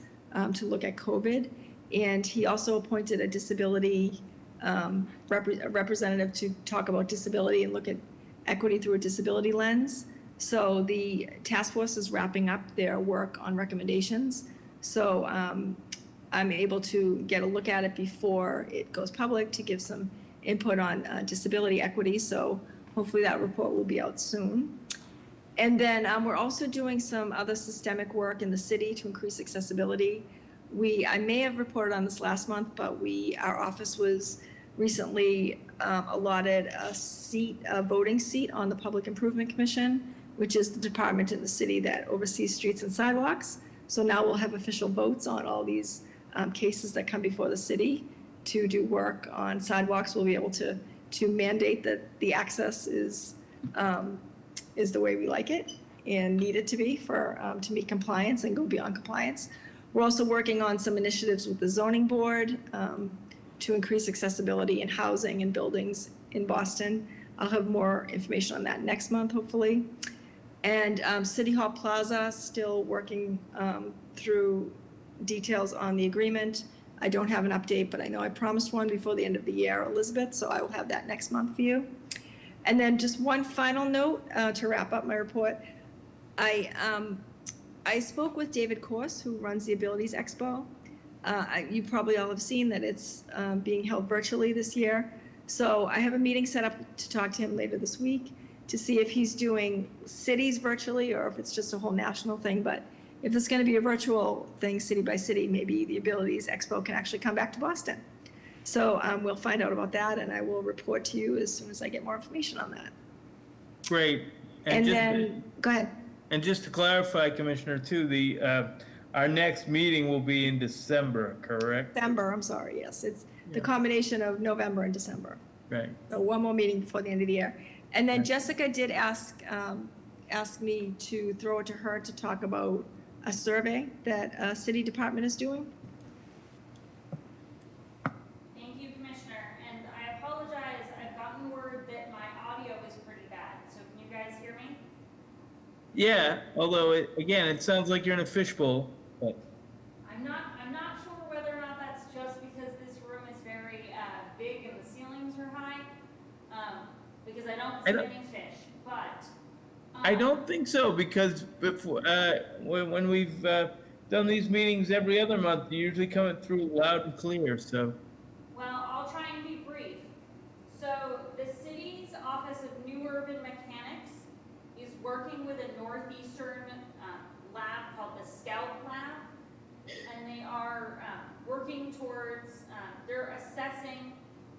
to look at COVID, and he also appointed a disability representative to talk about disability and look at equity through a disability lens. So the task force is wrapping up their work on recommendations. So I'm able to get a look at it before it goes public to give some input on disability equity. So hopefully that report will be out soon. And then we're also doing some other systemic work in the city to increase accessibility. I may have reported on this last month, but our office was recently allotted a voting seat on the Public Improvement Commission, which is the department in the city that oversees streets and sidewalks. So now we'll have official votes on all these cases that come before the city to do work on sidewalks. We'll be able to mandate that the access is the way we like it and need it to be to meet compliance and go beyond compliance. We're also working on some initiatives with the zoning board to increase accessibility in housing and buildings in Boston. I'll have more information on that next month, hopefully. And City Hall Plaza, still working through details on the agreement. I don't have an update, but I know I promised one before the end of the year, Elizabeth, so I will have that next month for you. And then just one final note to wrap up my report. I spoke with David Corse, who runs the Abilities Expo. You probably all have seen that it's being held virtually this year. So I have a meeting set up to talk to him later this week to see if he's doing cities virtually or if it's just a whole national thing. But if it's going to be a virtual thing, city by city, maybe the Abilities Expo can actually come back to Boston. So we'll find out about that, and I will report to you as soon as I get more information on that. Great. And just, then, go ahead. And just to clarify, Commissioner, too, our next meeting will be in December, correct? December, I'm sorry, yes. It's the combination of November and December. Right. So one more meeting before the end of the year. And then Right. Jessica did ask me to throw it to her to talk about a survey that a city department is doing. Thank you, Commissioner, and I apologize, I've gotten word that my audio is pretty bad, so can you guys hear me? Yeah, although, again, it sounds like you're in a fishbowl, but. I'm not sure whether or not that's just because this room is very big and the ceilings are high, because I don't see any fish, but. I don't think so, because before, when we've done these meetings every other month, you usually come through loud and clear, so. Well, I'll try and be brief. So the city's Office of New Urban Mechanics is working with a Northeastern lab called the Scout Lab, and they are working towards, they're assessing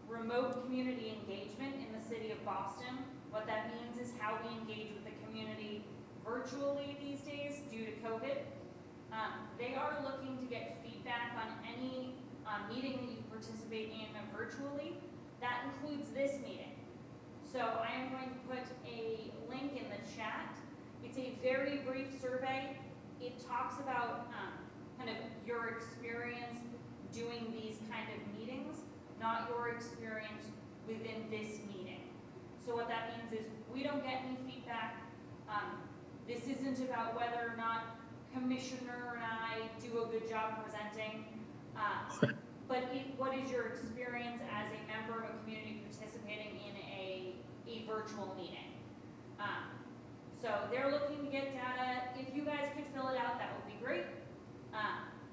remote community engagement in the city of Boston. What that means is how we engage with the community virtually these days due to COVID. They are looking to get feedback on any meeting that you participate in virtually. That includes this meeting. So I am going to put a link in the chat. It's a very brief survey. It talks about kind of your experience doing these kind of meetings, not your experience within this meeting. So what that means is we don't get any feedback. This isn't about whether or not Commissioner and I do a good job presenting, but what is your experience as a member of a community participating in a virtual meeting? So they're looking to get data. If you guys could fill it out, that would be great.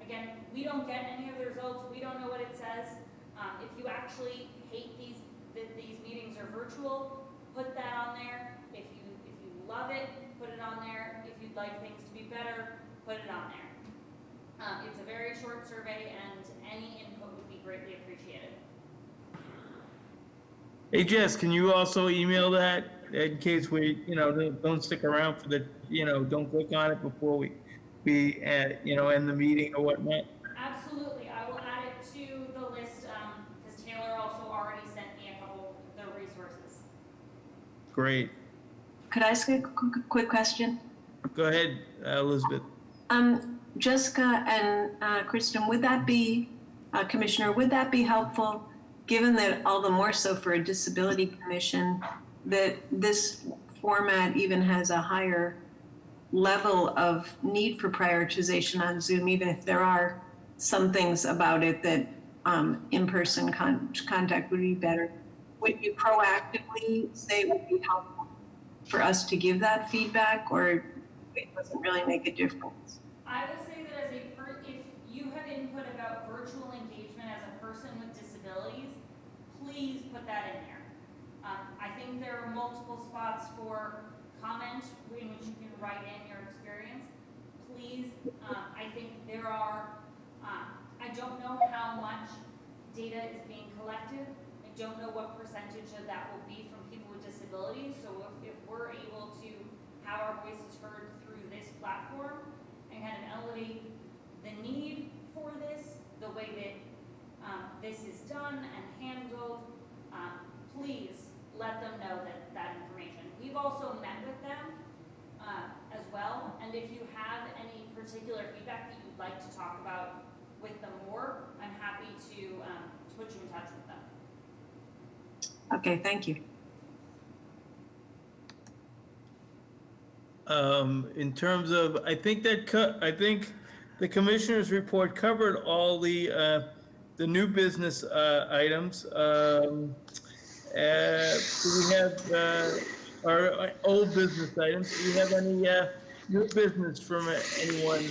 Again, we don't get any of the results. We don't know what it says. If you actually hate that these meetings are virtual, put that on there. If you love it, put it on there. If you'd like things to be better, put it on there. It's a very short survey, and any input would be greatly appreciated. Hey, Jess, can you also email that in case we, don't stick around for the, don't click on it before we end the meeting or whatnot? Absolutely. I will add it to the list because Taylor also already sent me a couple of the resources. Great. Could I ask a quick question? Go ahead, Elizabeth. Jessica and Kristen, would that be, Commissioner, would that be helpful, given that all the more so for a disability commission, that this format even has a higher level of need for prioritization on Zoom, even if there are some things about it that in-person contact would be better? Would you proactively say it would be helpful for us to give that feedback, or it doesn't really make a difference? I will say that if you have input about virtual engagement as a person with disabilities, please put that in there. I think there are multiple spots for comment in which you can write in your experience. Please, I think there are, I don't know how much data is being collected. I don't know what percentage of that will be from people with disabilities. So if we're able to have our voices heard through this platform and kind of elevate the need for this, the way that this is done and handled, please let them know that information. We've also met with them as well, and if you have any particular feedback that you'd like to talk about with them more, I'm happy to put you in touch with them. Okay, thank you. In terms of, I think the commissioner's report covered all the new business items. Do we have our old business items? Do we have any new business from anyone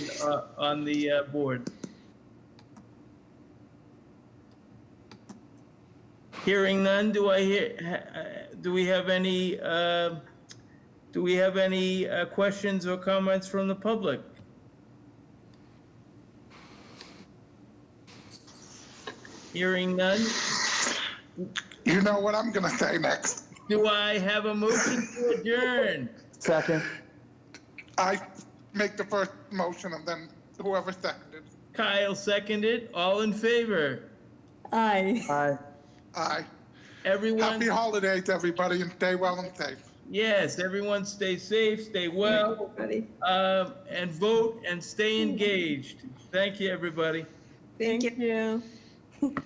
on the board? Hearing none, do we have any questions or comments from the public? Hearing none, You know what I'm gonna say next. do I have a motion to adjourn? Second. I make the first motion and then whoever seconded. Kyle seconded. All in favor? Aye. Aye. Aye. Everyone? Happy holidays, everybody, and stay well and safe. Yes, everyone stay safe, stay well, Everybody. and vote and stay engaged. Thank you, everybody. Thank you. Thank you.